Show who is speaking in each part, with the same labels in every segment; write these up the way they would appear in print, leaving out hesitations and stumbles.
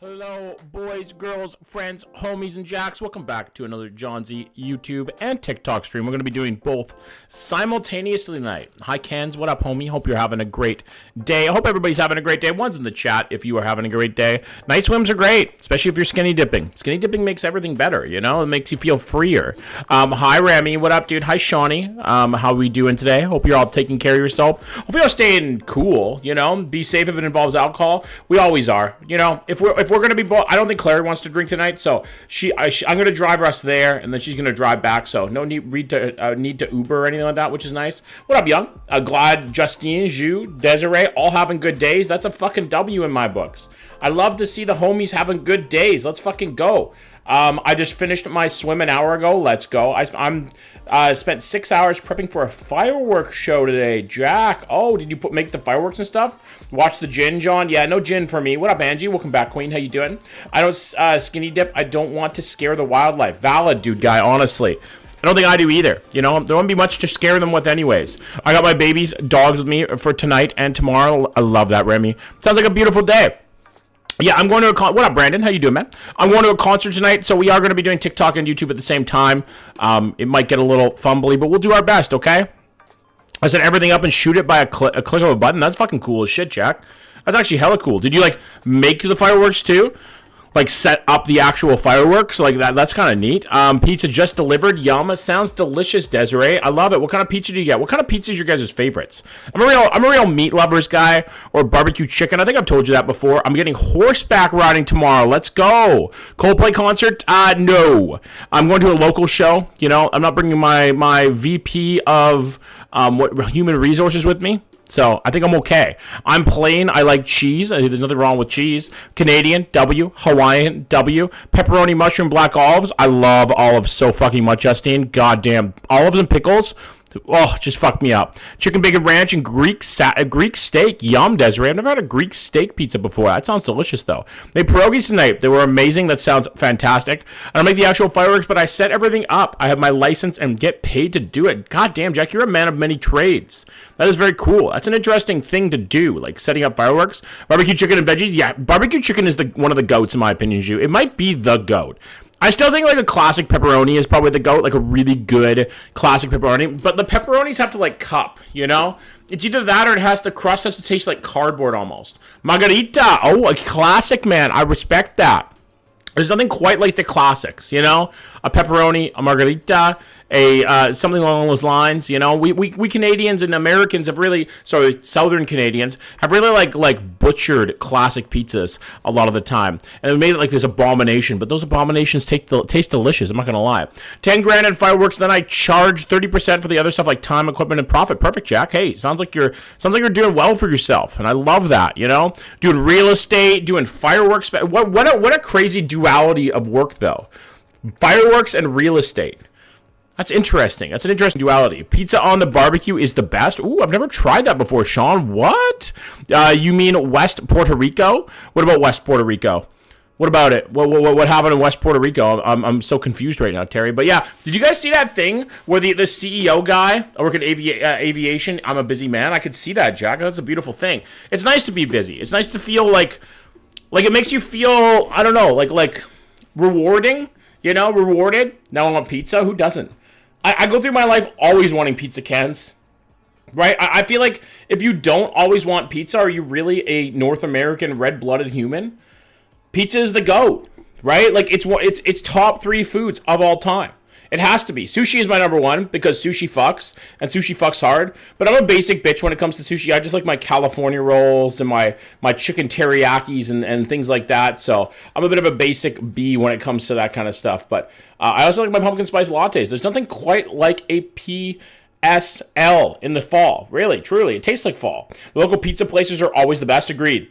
Speaker 1: Hello, boys, girls, friends, homies, and jacks. Welcome back to another John Z YouTube and TikTok stream. We're going to be doing both simultaneously tonight. Hi, Kens. What up, homie? Hope you're having a great day. I hope everybody's having a great day. One's in the chat if you are having a great day. Night swims are great, especially if you're skinny dipping. Skinny dipping makes everything better, you know? It makes you feel freer. Hi, Remy. What up, dude? Hi, Shawnee. How we doing today? Hope you're all taking care of yourself. Hope you're all staying cool, you know? Be safe if it involves alcohol. We always are. You know, if we're going to be I don't think Claire wants to drink tonight, so I'm going to drive us there, and then she's going to drive back, so no need to Uber or anything like that, which is nice. What up, Young? Glad, Justine, Ju, Desiree, all having good days. That's a fucking W in my books. I love to see the homies having good days. Let's fucking go. I just finished my swim an hour ago. Let's go. I'm spent 6 hours prepping for a fireworks show today. Jack, oh, did you make the fireworks and stuff? Watch the gin, John? Yeah, no gin for me. What up, Angie? Welcome back, Queen. How you doing? I don't skinny dip. I don't want to scare the wildlife. Valid, dude, guy. Honestly, I don't think I do either. You know, there won't be much to scare them with anyways. I got my babies, dogs with me for tonight and tomorrow. I love that, Remy. Sounds like a beautiful day. Yeah, I'm going to a what up, Brandon? How you doing, man? I'm going to a concert tonight, so we are going to be doing TikTok and YouTube at the same time. It might get a little fumbly, but we'll do our best, okay? I set everything up and shoot it by a click of a button. That's fucking cool as shit, Jack. That's actually hella cool. Did you, like, make the fireworks, too? Like, set up the actual fireworks? Like, that's kind of neat. Pizza just delivered. Yum. It sounds delicious, Desiree. I love it. What kind of pizza do you get? What kind of pizza is your guys' favorites? I'm a real meat lovers guy, or barbecue chicken. I think I've told you that before. I'm getting horseback riding tomorrow. Let's go. Coldplay concert? No. I'm going to a local show. You know, I'm not bringing my VP of human resources with me. So, I think I'm okay. I'm plain. I like cheese. There's nothing wrong with cheese. Canadian, W. Hawaiian, W. Pepperoni, mushroom, black olives. I love olives so fucking much, Justine. Goddamn. Olives and pickles. Oh, just fuck me up. Chicken bacon ranch and Greek steak. Yum, Desiree. I've never had a Greek steak pizza before. That sounds delicious, though. They pierogies tonight. They were amazing. That sounds fantastic. I don't make the actual fireworks, but I set everything up. I have my license and get paid to do it. God damn, Jack, you're a man of many trades. That is very cool. That's an interesting thing to do, like setting up fireworks. Barbecue chicken and veggies. Yeah, barbecue chicken is one of the goats, in my opinion, Ju. It might be the goat. I still think, like, a classic pepperoni is probably the GOAT, like a really good classic pepperoni. But the pepperonis have to, like, cup, you know? It's either that or the crust has to taste like cardboard almost. Margarita. Oh, a classic, man. I respect that. There's nothing quite like the classics, you know? a pepperoni, a margarita, a something along those lines. You know, we Canadians and Americans have really, sorry, Southern Canadians have really like butchered classic pizzas a lot of the time, and we made it like this abomination. But those abominations taste delicious. I'm not gonna lie. 10 grand in fireworks. Then I charge 30% for the other stuff like time, equipment, and profit. Perfect, Jack. Hey, sounds like you're doing well for yourself, and I love that. You know, doing real estate, doing fireworks. What a crazy duality of work though. Fireworks and real estate. That's interesting. That's an interesting duality. Pizza on the barbecue is the best. Ooh, I've never tried that before, Sean. What? You mean West Puerto Rico? What about West Puerto Rico? What about it? What happened in West Puerto Rico? I'm so confused right now, Terry. But yeah, did you guys see that thing where the CEO guy, I work in aviation, I'm a busy man. I could see that, Jack. That's a beautiful thing. It's nice to be busy. It's nice to feel like it makes you feel, I don't know, like rewarding, you know, rewarded. Now I want pizza. Who doesn't? I go through my life always wanting pizza cans, right? I feel like if you don't always want pizza, are you really a North American red-blooded human? Pizza is the GOAT, right? Like it's top 3 foods of all time. It has to be. Sushi is my number 1 because sushi fucks, and sushi fucks hard. But I'm a basic bitch when it comes to sushi. I just like my California rolls and my chicken teriyakis and things like that. So I'm a bit of a basic B when it comes to that kind of stuff. But I also like my pumpkin spice lattes. There's nothing quite like a PSL in the fall. Really, truly. It tastes like fall. The local pizza places are always the best. Agreed.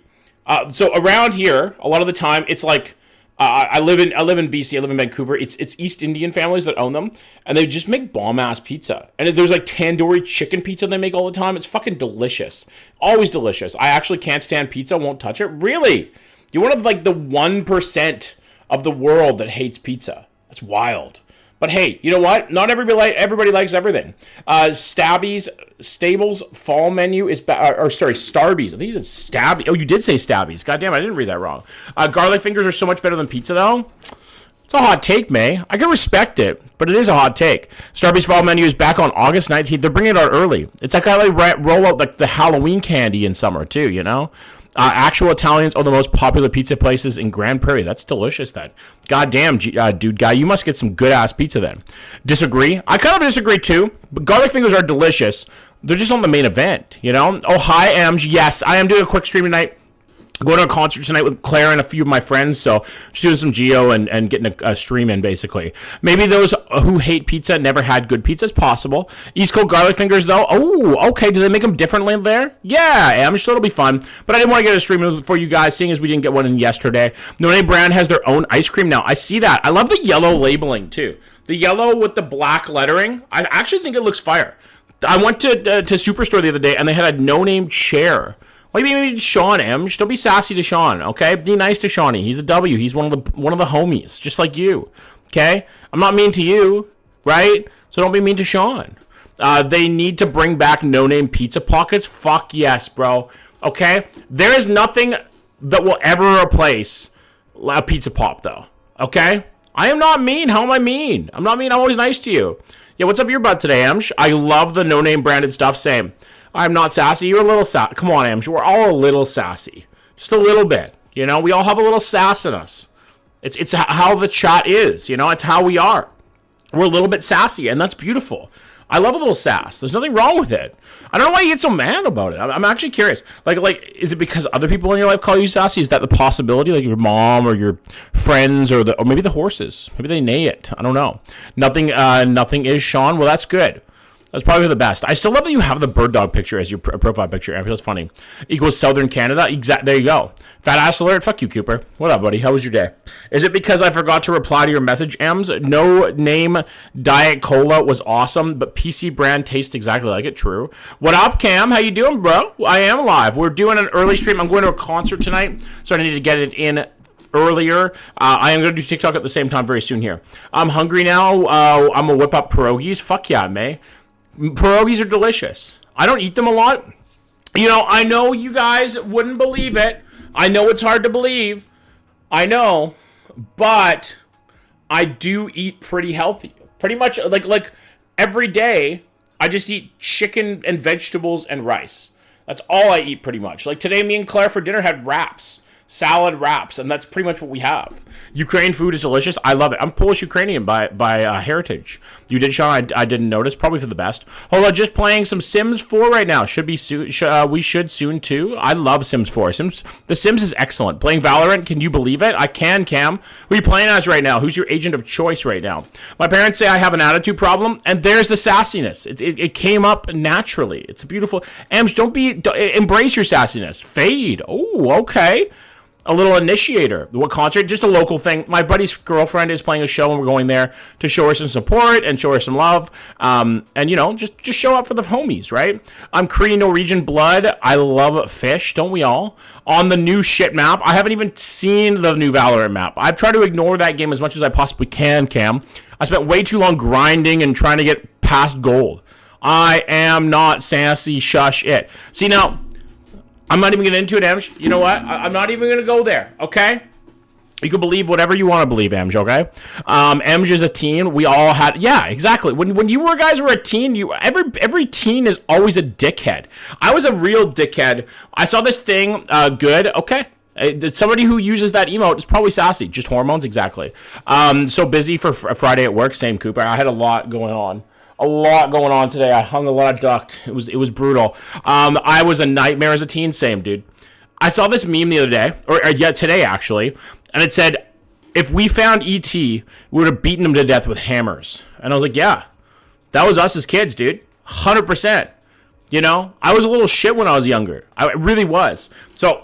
Speaker 1: So around here, a lot of the time, it's like, I live in BC. I live in Vancouver. It's East Indian families that own them, and they just make bomb ass pizza. And there's like tandoori chicken pizza they make all the time. It's fucking delicious, always delicious. I actually can't stand pizza. Won't touch it. Really, you're one of like the 1% of the world that hates pizza. That's wild. But hey, you know what? Not everybody likes everything. Stables fall menu is Starbies. I think you said Stabby. Oh, you did say Stabbies. Goddamn, I didn't read that wrong. Garlic fingers are so much better than pizza, though. It's a hot take, May. I can respect it, but it is a hot take. Starbucks fall menu is back on August 19th. They're bringing it out early. It's like I like roll out like the Halloween candy in summer, too, you know? Actual Italians are the most popular pizza places in Grand Prairie. That's delicious, then. Goddamn, dude guy, you must get some good-ass pizza, then. Disagree? I kind of disagree, too. But garlic fingers are delicious. They're just on the main event, you know? Oh, hi, Ems. Yes, I am doing a quick stream tonight. Going to a concert tonight with Claire and a few of my friends, so just doing some Geo and getting a stream in, basically. Maybe those who hate pizza never had good pizza. It's possible. East Coast garlic fingers, though. Oh, okay. Do they make them differently there? Yeah, I'm sure it'll be fun. But I didn't want to get a stream in for you guys, seeing as we didn't get one in yesterday. No Name brand has their own ice cream now. I see that. I love the yellow labeling, too. The yellow with the black lettering. I actually think it looks fire. I went to Superstore the other day, and they had a No Name chair. What do you mean, Sean M? Don't be sassy to Sean, okay? Be nice to Shawnee. He's a W. He's one of the homies, just like you, okay? I'm not mean to you, right? So don't be mean to Sean. They need to bring back No Name pizza pockets. Fuck yes, bro. Okay? There is nothing that will ever replace a pizza pop, though. Okay? I am not mean. How am I mean? I'm not mean. I'm always nice to you. Yeah, what's up your butt today, Amsh? I love the No Name branded stuff. Same. I'm not sassy. You're a little sassy. Come on, Amsh. We're all a little sassy. Just a little bit. You know, we all have a little sass in us. It's how the chat is. You know, it's how we are. We're a little bit sassy, and that's beautiful. I love a little sass. There's nothing wrong with it. I don't know why you get so mad about it. I'm actually curious. Like, is it because other people in your life call you sassy? Is that the possibility? Like your mom or your friends or maybe the horses? Maybe they neigh it. I don't know. Nothing is Sean. Well, that's good. That's probably the best. I still love that you have the bird dog picture as your profile picture. I feel it's funny. Equals Southern Canada. There you go. Fat ass alert. Fuck you, Cooper. What up, buddy? How was your day? Is it because I forgot to reply to your message, Ems? No Name Diet Cola was awesome, but PC brand tastes exactly like it. True. What up, Cam? How you doing, bro? I am live. We're doing an early stream. I'm going to a concert tonight, so I need to get it in earlier. I am going to do TikTok at the same time very soon here. I'm hungry now. I'm going to whip up pierogies. Fuck yeah, May. Pierogies are delicious. I don't eat them a lot. You know, I know you guys wouldn't believe it. I know it's hard to believe. I know. But I do eat pretty healthy. Pretty much like every day, I just eat chicken and vegetables and rice. That's all I eat pretty much. Like today, me and Claire for dinner had wraps. salad wraps, and that's pretty much what we have. Ukraine food is delicious. I love it. I'm Polish Ukrainian by heritage. You did, Sean? I didn't notice. Probably for the best. Hold on, just playing some Sims 4 right now. Should be soon. We should soon too. I love Sims 4. The Sims is excellent. Playing Valorant. Can you believe it? I can, Cam. Who are you playing as right now? Who's your agent of choice right now? My parents say I have an attitude problem, and there's the sassiness. It came up naturally. It's beautiful. Ems, embrace your sassiness. Fade. Oh, okay. A little initiator. What concert? Just a local thing. My buddy's girlfriend is playing a show, and we're going there to show her some support and show her some love. And just show up for the homies, right? I'm Korean Norwegian blood. I love fish, don't we all? On the new shit map. I haven't even seen the new Valorant map. I've tried to ignore that game as much as I possibly can, Cam. I spent way too long grinding and trying to get past gold. I am not sassy. Shush it. See, now, I'm not even going to into it, Amj. You know what? I'm not even going to go there, okay? You can believe whatever you want to believe, Amj, okay? Amj is a teen. We all had... Yeah, exactly. When you guys were a teen, every teen is always a dickhead. I was a real dickhead. I saw this thing, good, okay. Somebody who uses that emote is probably sassy. Just hormones, exactly. So busy for Friday at work. Same, Cooper. I had a lot going on. Today. I hung a lot of duct. It was brutal. I was a nightmare as a teen. Same, dude. I saw this meme the other day, or today actually, and it said, if we found E.T., we would have beaten him to death with hammers. And I was like, yeah, that was us as kids, dude. 100%. You know, I was a little shit when I was younger. I really was. So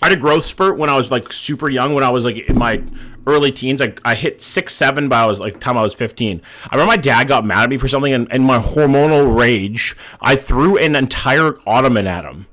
Speaker 1: I had a growth spurt when I was like super young, when I was like in my early teens. I hit 6'7" by the time I was 15. I remember my dad got mad at me for something, and my hormonal rage, I threw an entire ottoman at him.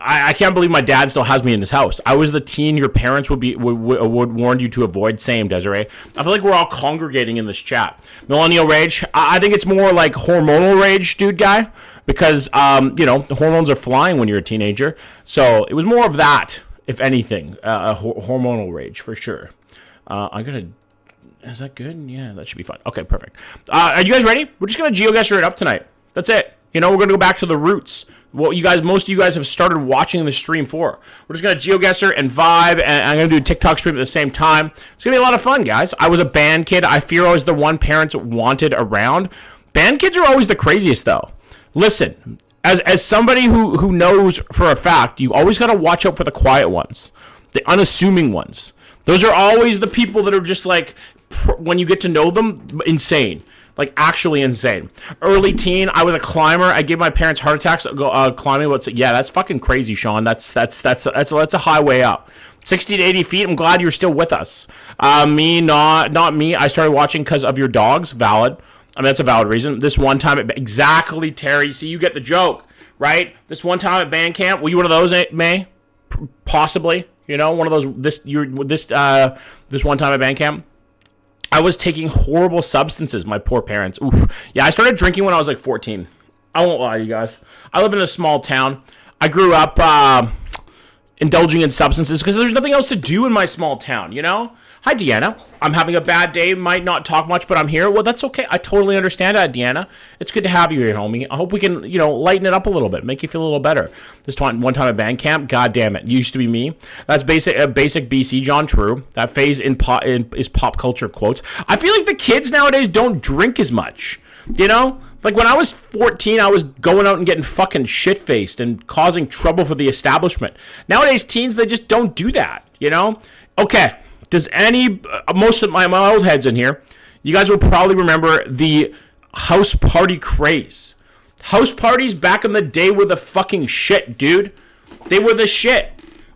Speaker 1: I can't believe my dad still has me in his house. I was the teen your parents would warn you to avoid. Same, Desiree. I feel like we're all congregating in this chat. Millennial rage. I think it's more like hormonal rage, dude, guy, because hormones are flying when you're a teenager. So it was more of that, if anything, hormonal rage for sure. Is that good? Yeah, that should be fun. Okay, perfect. Are you guys ready? We're just gonna Geoguessr it up tonight. That's it. We're gonna go back to the roots. What most of you guys have started watching the stream for. We're just going to Geoguessr and vibe, and I'm going to do a TikTok stream at the same time. It's going to be a lot of fun, guys. I was a band kid. I fear I was the one parents wanted around. Band kids are always the craziest, though. Listen, as somebody who knows for a fact, you always got to watch out for the quiet ones, the unassuming ones. Those are always the people that are just like, when you get to know them, insane. Like, actually insane. Early teen, I was a climber. I gave my parents heart attacks climbing. Yeah, that's fucking crazy, Sean. That's a highway up. 60 to 80 feet. I'm glad you're still with us. Me, not me. I started watching because of your dogs. Valid. I mean, that's a valid reason. This one time exactly, Terry. See, you get the joke, right? This one time at band camp. Were you one of those, May? Possibly. One of those. This one time at band camp. I was taking horrible substances, my poor parents. Oof. Yeah, I started drinking when I was like 14. I won't lie to you guys. I live in a small town. I grew up indulging in substances because there's nothing else to do in my small town, Hi, Deanna. I'm having a bad day. Might not talk much, but I'm here. Well, that's okay. I totally understand that, Deanna. It's good to have you here, homie. I hope we can, lighten it up a little bit, make you feel a little better. This one time at band camp, god damn it, used to be me. That's basic BC, John. True. That phase is pop culture quotes. I feel like the kids nowadays don't drink as much, Like, when I was 14, I was going out and getting fucking shit-faced and causing trouble for the establishment. Nowadays, teens, they just don't do that, Okay. Does most of my old heads in here, you guys will probably remember the house party craze. House parties back in the day were the fucking shit, dude. They were the shit.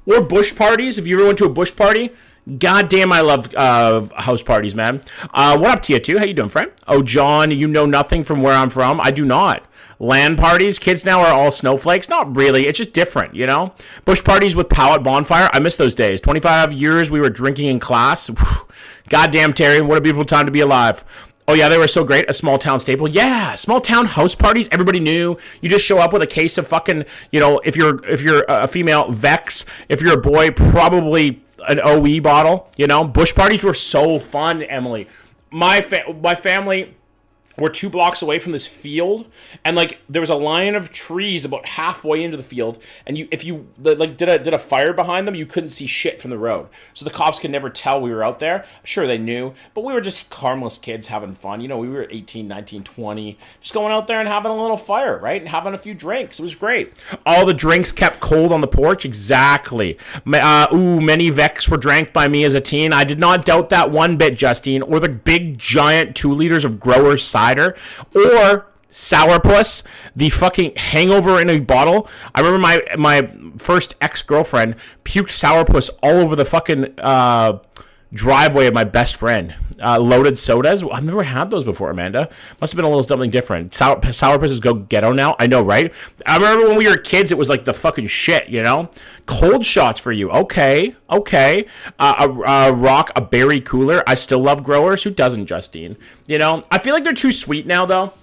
Speaker 1: Or bush parties, if you ever went to a bush party. God damn, I love house parties, man. What up, Tia 2? How you doing, friend? Oh, John, you know nothing from where I'm from? I do not. LAN parties, kids now are all snowflakes. Not really, it's just different, Bush parties with pallet bonfire, I miss those days. 25 years we were drinking in class. Goddamn, Terry, what a beautiful time to be alive. Oh yeah, they were so great. A small town staple. Yeah, small town house parties. Everybody knew. You just show up with a case of fucking, if you're a female, Vex. If you're a boy, probably an OE bottle. Bush parties were so fun, Emily. My family we're 2 blocks away from this field, and like there was a line of trees about halfway into the field, and if you like did a fire behind them, you couldn't see shit from the road, so the cops could never tell we were out there. I'm sure they knew, but we were just harmless kids having fun. You know, we were 18, 19, 20, just going out there and having a little fire, right, and having a few drinks. It was great. All the drinks kept cold on the porch. Exactly. Many Vex were drank by me as a teen. I did not doubt that one bit, Justine, or the big giant 2 liters of Grower's cider, or Sourpuss, the fucking hangover in a bottle. I remember my first ex-girlfriend puked Sourpuss all over the fucking driveway of my best friend. Loaded sodas. I've never had those before, Amanda. Must have been a little something different. Sourpusses go ghetto now. I know, right? I remember when we were kids, it was like the fucking shit, you know? Cold shots for you. Okay. A berry cooler. I still love Growers. Who doesn't, Justine? You know? I feel like they're too sweet now, though.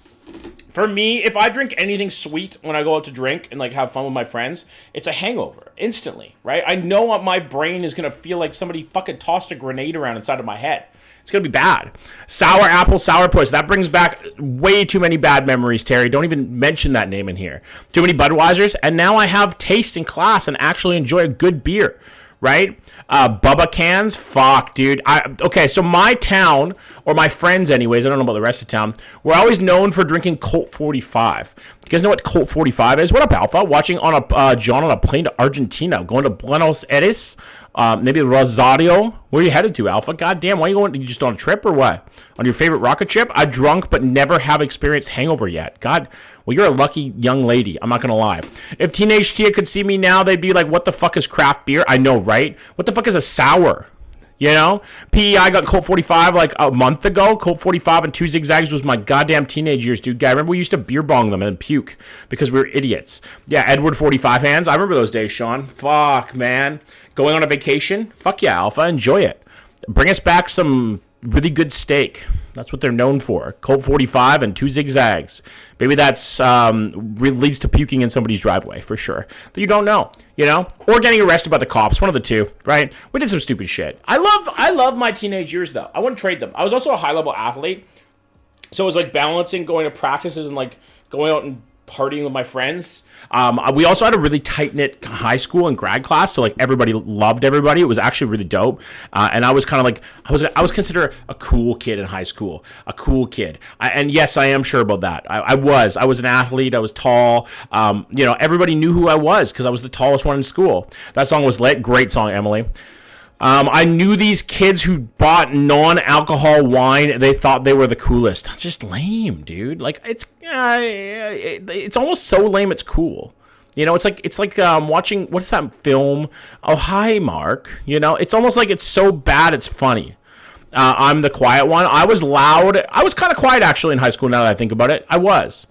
Speaker 1: For me, if I drink anything sweet when I go out to drink and like have fun with my friends, it's a hangover instantly, right? I know my brain is going to feel like somebody fucking tossed a grenade around inside of my head. It's going to be bad. Sour apple, sourpuss. That brings back way too many bad memories, Terry. Don't even mention that name in here. Too many Budweisers. And now I have taste and class and actually enjoy a good beer, right? Bubba cans. Fuck, dude. Okay, so my town, or my friends anyways, I don't know about the rest of town, we're always known for drinking Colt 45. You guys know what Colt 45 is? What up, Alpha? Watching on John on a plane to Argentina, going to Buenos Aires, maybe Rosario. Where are you headed to, Alpha? God damn, why are you going? You just on a trip or what? On your favorite rocket ship? I drunk but never have experienced hangover yet. God, well, you're a lucky young lady. I'm not going to lie. If Teenage Tia could see me now, they'd be like, what the fuck is craft beer? I know, right? What the fuck is a sour? You know? PEI got Colt 45 like a month ago. Colt 45 and 2 zigzags was my goddamn teenage years, dude. I remember we used to beer bong them and puke because we were idiots. Yeah, Edward 45 hands. I remember those days, Sean. Fuck, man. Going on a vacation? Fuck yeah, Alpha. Enjoy it. Bring us back some really good steak. That's what they're known for. Colt 45 and 2 zigzags. Maybe that's leads to puking in somebody's driveway for sure. That you don't know, you know, or getting arrested by the cops. One of the two, right? We did some stupid shit. I love my teenage years though. I wouldn't trade them. I was also a high level athlete, so it was like balancing going to practices and like going out and partying with my friends. We also had a really tight-knit high school and grad class, so like everybody loved everybody. It was actually really dope. And I was kind of like, I was considered a cool kid in high school, a cool kid. And yes, I am sure about that. I was an athlete. I was tall. You know, everybody knew who I was because I was the tallest one in school. That song was lit. Great song, Emily. I knew these kids who bought non-alcohol wine. They thought they were the coolest. That's just lame, dude. Like it's almost so lame. It's cool. You know, it's like watching, what's that film? Oh, hi, Mark. You know, it's almost like it's so bad it's funny. I'm the quiet one. I was loud. I was kind of quiet actually in high school. Now that I think about it, I was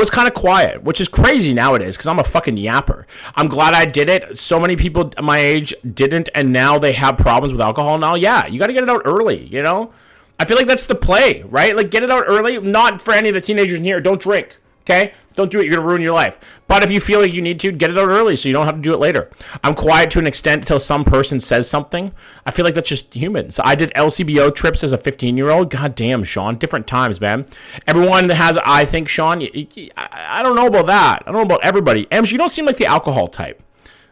Speaker 1: kind of quiet, which is crazy nowadays because I'm a fucking yapper. I'm glad I did it. So many people my age didn't, and now they have problems with alcohol now. Yeah, you got to get it out early, you know? I feel like that's the play, right? Like, get it out early. Not for any of the teenagers in here. Don't drink, okay? Don't do it. You're going to ruin your life. But if you feel like you need to, get it out early so you don't have to do it later. I'm quiet to an extent until some person says something. I feel like that's just human. So I did LCBO trips as a 15-year-old. God damn, Sean. Different times, man. Everyone has, I think, Sean, I don't know about that. I don't know about everybody. Ems, you don't seem like the alcohol type.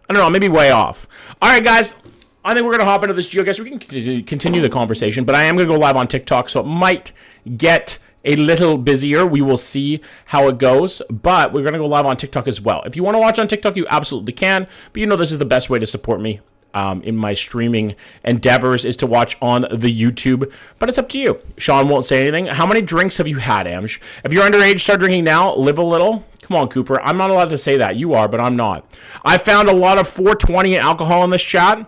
Speaker 1: I don't know. Maybe way off. All right, guys. I think we're going to hop into this Geoguessr. We can continue the conversation, but I am going to go live on TikTok, so it might get a little busier. We will see how it goes, but we're going to go live on TikTok as well. If you want to watch on TikTok, you absolutely can, but you know this is the best way to support me in my streaming endeavors is to watch on the YouTube, but it's up to you. Sean won't say anything. How many drinks have you had, Amj? If you're underage, start drinking now. Live a little. Come on, Cooper. I'm not allowed to say that. You are, but I'm not. I found a lot of 420 alcohol in this chat.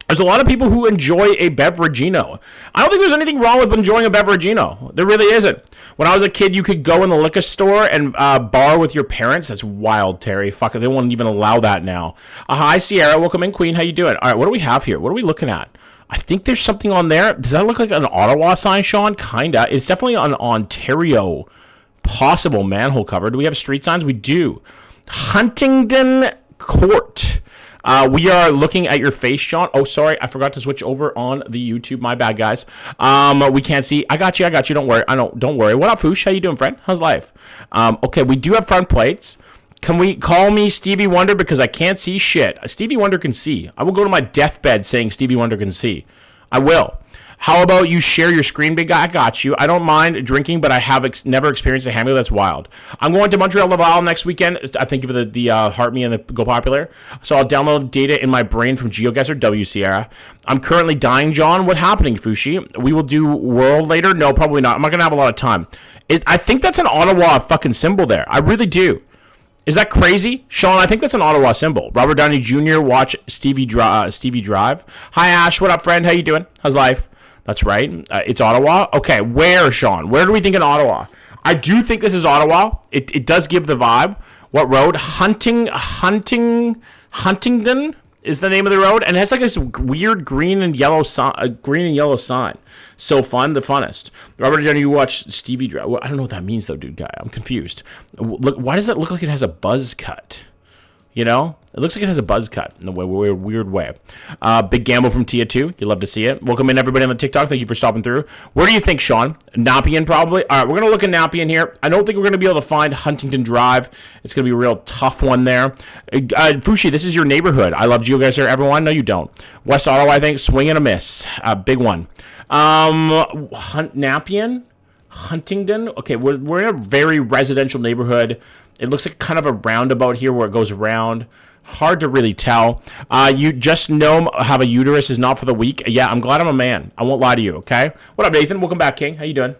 Speaker 1: There's a lot of people who enjoy a beveragino. I don't think there's anything wrong with enjoying a beveragino. There really isn't. When I was a kid, you could go in the liquor store and bar with your parents. That's wild, Terry. Fuck it. They won't even allow that now. Hi, Sierra. Welcome in, Queen. How you doing? All right, what do we have here? What are we looking at? I think there's something on there. Does that look like an Ottawa sign, Sean? Kinda. It's definitely an Ontario possible manhole cover. Do we have street signs? We do. Huntingdon Court. We are looking at your face, Sean. Oh, sorry, I forgot to switch over on the YouTube. My bad, guys. We can't see. I got you. Don't worry. Don't worry. What up, Foosh? How you doing, friend? How's life? Okay, we do have front plates. Can we call me Stevie Wonder because I can't see shit? Stevie Wonder can see. I will go to my deathbed saying Stevie Wonder can see. I will. How about you share your screen, big guy? I got you. I don't mind drinking, but I have never experienced a hamburger. That's wild. I'm going to Montreal Laval next weekend. I thank you for the heart me and the Go Popular. So I'll download data in my brain from Geoguessr, W Sierra. I'm currently dying, John. What happening, Fushi? We will do World later? No, probably not. I'm not going to have a lot of time. I think that's an Ottawa fucking symbol there. I really do. Is that crazy? Sean, I think that's an Ottawa symbol. Robert Downey Jr., watch Stevie Drive. Hi, Ash. What up, friend? How you doing? How's life? That's right. It's Ottawa. Okay, where, Sean? Where do we think in Ottawa? I do think this is Ottawa. It does give the vibe. What road? Huntingdon is the name of the road, and it has like this weird green and yellow sign. So fun, the funnest. Robert Downey, you watch Stevie Drive. Well, I don't know what that means though, dude. Guy, I'm confused. Look, why does that look like it has a buzz cut? You know, it looks like it has a buzz cut in a weird way. Big Gamble from Tia 2. You love to see it. Welcome in, everybody on the TikTok. Thank you for stopping through. Where do you think, Sean? Napian, probably. All right, we're going to look at Napian here. I don't think we're going to be able to find Huntington Drive. It's going to be a real tough one there. Fushi, this is your neighborhood. I love Geoguessr, everyone. No, you don't. West Ottawa, I think. Swing and a miss. Big one. Napian? Huntingdon? Okay, we're in a very residential neighborhood. It looks like kind of a roundabout here where it goes around. Hard to really tell. You just know have a uterus is not for the weak. Yeah, I'm glad I'm a man. I won't lie to you, okay? What up, Nathan? Welcome back, King. How you doing?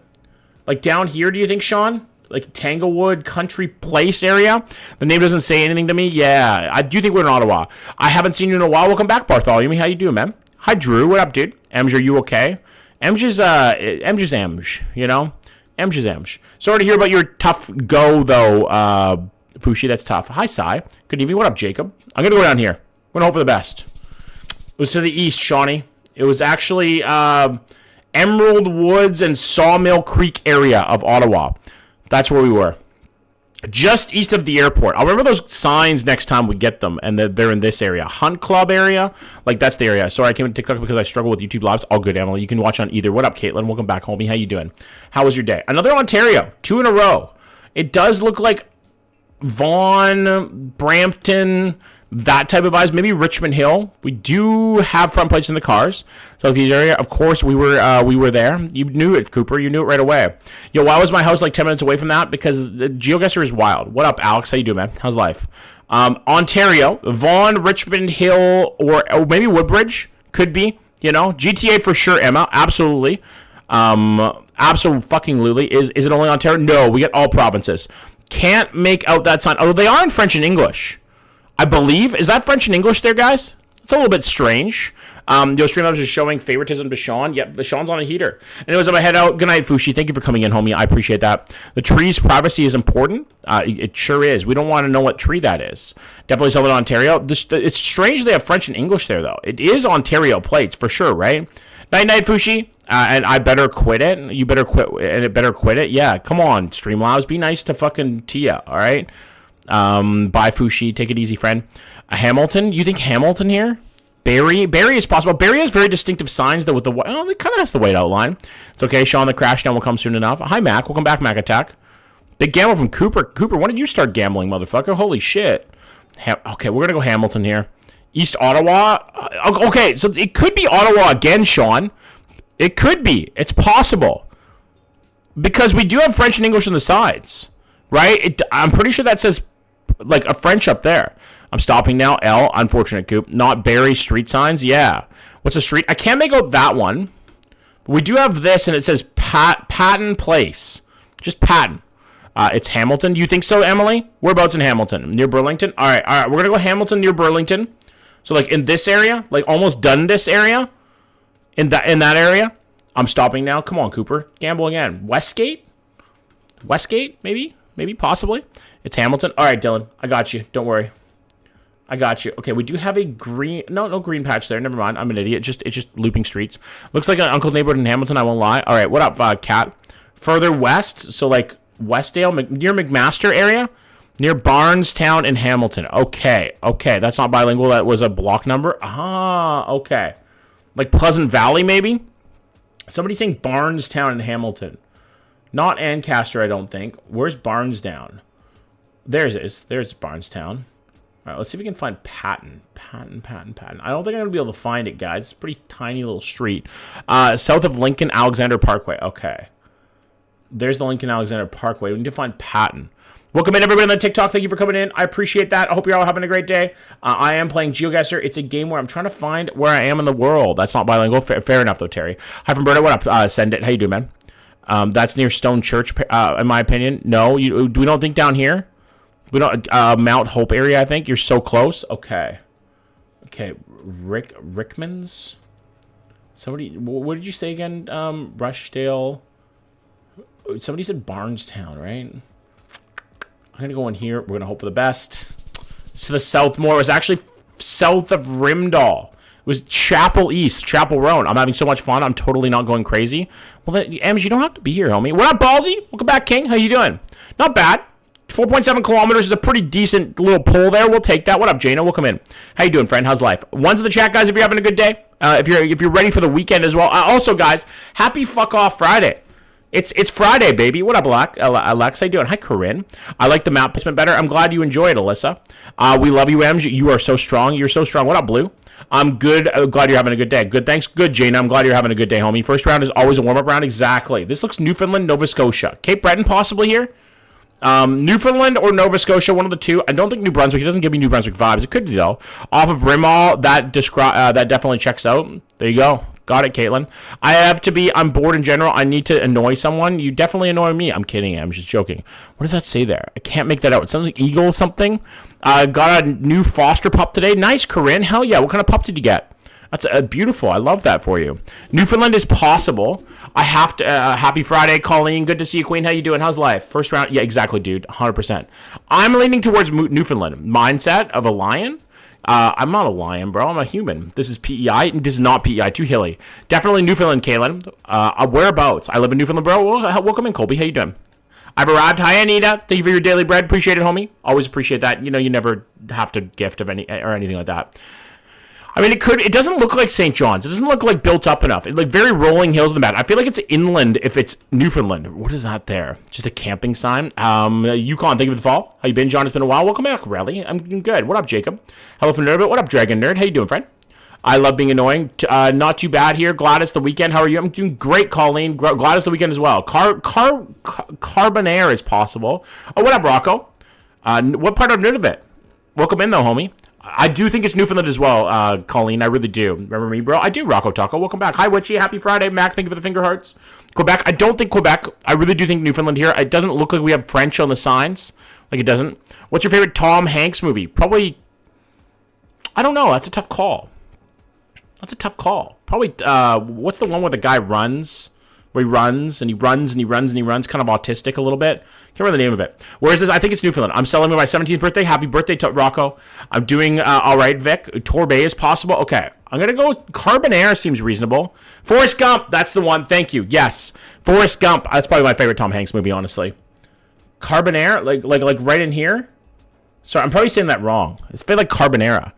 Speaker 1: Like down here, do you think, Sean? Like Tanglewood Country Place area? The name doesn't say anything to me. Yeah, I do think we're in Ottawa. I haven't seen you in a while. Welcome back, Bartholomew. How you doing, man? Hi, Drew. What up, dude? Emj, are you okay? Emj is Emj, you know? Emj is Emj. Sorry to hear about your tough go, though, Fushi. That's tough. Hi, Sai. Good evening. What up, Jacob? I'm going to go down here. We're going to hope for the best. It was to the east, Shawnee. It was actually Emerald Woods and Sawmill Creek area of Ottawa. That's where we were. Just east of the airport. I'll remember those signs next time we get them, and they're in this area. Hunt Club area. Like, that's the area. Sorry, I came to TikTok because I struggle with YouTube Lives. All good, Emily. You can watch on either. What up, Caitlin? Welcome back, homie. How you doing? How was your day? Another Ontario. 2 in a row. It does look like Vaughan, Brampton, that type of vibes. Maybe Richmond Hill. We do have front plates in the cars. So these area, of course, we were there. You knew it, Cooper. You knew it right away. Yo, why was my house like 10 minutes away from that? Because the Geoguessr is wild. What up, Alex? How you doing, man? How's life? Ontario, Vaughan, Richmond Hill, or maybe Woodbridge could be. You know, GTA for sure. Emma, absolutely. Absolutely. Is it only Ontario? No, we get all provinces. Can't make out that sign. Although they are in French and English, I believe. Is that French and English there, guys? It's a little bit strange. Streamlabs is showing favoritism to Sean. Yep, the Sean's on a heater. Anyways, I'm going to head out. Good night, Fushi. Thank you for coming in, homie. I appreciate that. The tree's privacy is important. It sure is. We don't want to know what tree that is. Definitely Southern Ontario. It's strange they have French and English there, though. It is Ontario plates, for sure, right? Night, Fushi. And I better quit it. You better quit, and it better quit it. Yeah, come on, Streamlabs. Be nice to fucking Tia, all right? Bye, Fushi. Take it easy, friend. Hamilton? You think Hamilton here? Barrie is possible. Barrie has very distinctive signs, though, with the... Oh, it kind of has the white outline. It's okay. Sean, the crash down will come soon enough. Hi, Mac. Welcome back, Mac Attack. Big gamble from Cooper. Cooper, when did you start gambling, motherfucker? Holy shit. Okay, we're going to go Hamilton here. East Ottawa. Okay, so it could be Ottawa again, Sean. It could be. It's possible. Because we do have French and English on the sides, right? I'm pretty sure that says, like, a French up there. I'm stopping now. L, unfortunate Coop. Not Barrie street signs. Yeah. What's a street? I can't make out that one. But we do have this, and it says Patton Place. Just Patton. It's Hamilton. You think so, Emily? Whereabouts in Hamilton? Near Burlington? All right. We're going to go Hamilton near Burlington. So, like, in this area? Like, almost done this area? In that area? I'm stopping now. Come on, Cooper. Gamble again. Westgate? Maybe? Maybe, possibly. It's Hamilton. All right, Dylan. I got you. Don't worry. I got you. Okay, we do have a green... No green patch there. Never mind. I'm an idiot. It's just looping streets. Looks like an Uncle Neighborhood in Hamilton. I won't lie. All right, what up, Cat? Further west, so like Westdale, near McMaster area. Near Barnestown in Hamilton. Okay. That's not bilingual. That was a block number. Okay. Like Pleasant Valley, maybe? Somebody's saying Barnestown in Hamilton. Not Ancaster, I don't think. Where's Barnesdown? There's Barnestown. All right, let's see if we can find Patton. Patton. I don't think I'm going to be able to find it, guys. It's a pretty tiny little street. South of Lincoln Alexander Parkway. Okay. There's the Lincoln Alexander Parkway. We need to find Patton. Welcome in, everybody on the TikTok. Thank you for coming in. I appreciate that. I hope you're all having a great day. I am playing Geoguessr. It's a game where I'm trying to find where I am in the world. That's not bilingual. Fair enough, though, Terry. Hi from Berta. What up? Send it. How you doing, man? That's near Stone Church, in my opinion. No, we don't think down here. We don't. Mount Hope area, I think. You're so close. Okay. Rickman's? Somebody, what did you say again? Rushdale. Somebody said Barnestown, right? I'm going to go in here. We're going to hope for the best. To the south more. It was actually south of Rimdall. It was Chapel East, Chapel Road. I'm having so much fun. I'm totally not going crazy. Well, Ems, you don't have to be here, homie. What up, Ballsy? Welcome back, King. How you doing? Not bad. 4.7 kilometers is a pretty decent little pull there. We'll take that. What up, Jano? Welcome in. How you doing, friend? How's life? One's in the chat, guys, if you're having a good day. If you're ready for the weekend as well. Also, guys, happy fuck off Friday. It's Friday, baby. What up, Alex? How you doing? Hi, Corinne. I like the map placement better. I'm glad you enjoy it, Alyssa. We love you, Ems. You are so strong. You're so strong. What up, Blue? I'm good. Glad you're having a good day. Good, thanks. Good, Jane. I'm glad you're having a good day, homie. First round is always a warm-up round. Exactly. This looks Newfoundland, Nova Scotia. Cape Breton possibly here. Newfoundland or Nova Scotia, one of the two. I don't think New Brunswick. It doesn't give me New Brunswick vibes. It could be, though. Off of Rimall, that definitely checks out. There you go. Got it, Caitlin. I'm bored in general. I need to annoy someone. You definitely annoy me. I'm kidding. I'm just joking. What does that say there? I can't make that out. It sounds like eagle something. Got a new foster pup today. Nice, Corinne. Hell yeah. What kind of pup did you get? That's beautiful. I love that for you. Newfoundland is possible. I have to. Happy Friday, Colleen. Good to see you, Queen. How you doing? How's life? First round. Yeah, exactly, dude. 100%. I'm leaning towards Newfoundland. Mindset of a lion. I'm not a lion, bro. I'm a human. This is PEI. This is not PEI. Too hilly. Definitely Newfoundland, Kaylin. Whereabouts? I live in Newfoundland, bro. Welcome in, Colby. How you doing? I've arrived. Hi, Anita. Thank you for your daily bread. Appreciate it, homie. Always appreciate that. You know, you never have to gift of any or anything like that. I mean, it doesn't look like St. John's. It doesn't look like built up enough. It's like very rolling hills in the back. I feel like it's inland if it's Newfoundland. What is that there? Just a camping sign? Yukon, thank you for the fall. How you been, John? It's been a while. Welcome back, Relly. I'm doing good. What up, Jacob? Hello from Nerdbit. What up, Dragon Nerd? How you doing, friend? I love being annoying. Not too bad here. Glad it's the weekend. How are you? I'm doing great, Colleen. Glad it's the weekend as well. Carbonair is possible. Oh, what up, Rocco? What part of Nerdbit? Welcome in, though, homie. I do think it's Newfoundland as well, Colleen. I really do. Remember me, bro? I do, Rocco Taco. Welcome back. Hi, Witchy. Happy Friday. Mac, thank you for the finger hearts. Quebec. I don't think Quebec. I really do think Newfoundland here. It doesn't look like we have French on the signs. Like, it doesn't. What's your favorite Tom Hanks movie? Probably, I don't know. That's a tough call. Probably, what's the one where the guy runs? Where he runs, and he runs, and he runs, and he runs, kind of autistic a little bit. Can't remember the name of it. Where is this? I think it's Newfoundland. I'm celebrating my 17th birthday. Happy birthday, Rocco. I'm doing all right, Vic. Torbay is possible. Okay. I'm going to go with Carbonair seems reasonable. Forrest Gump. That's the one. Thank you. Yes. Forrest Gump. That's probably my favorite Tom Hanks movie, honestly. Carbonair? Like right in here? Sorry, I'm probably saying that wrong. It's feel like Carbonara.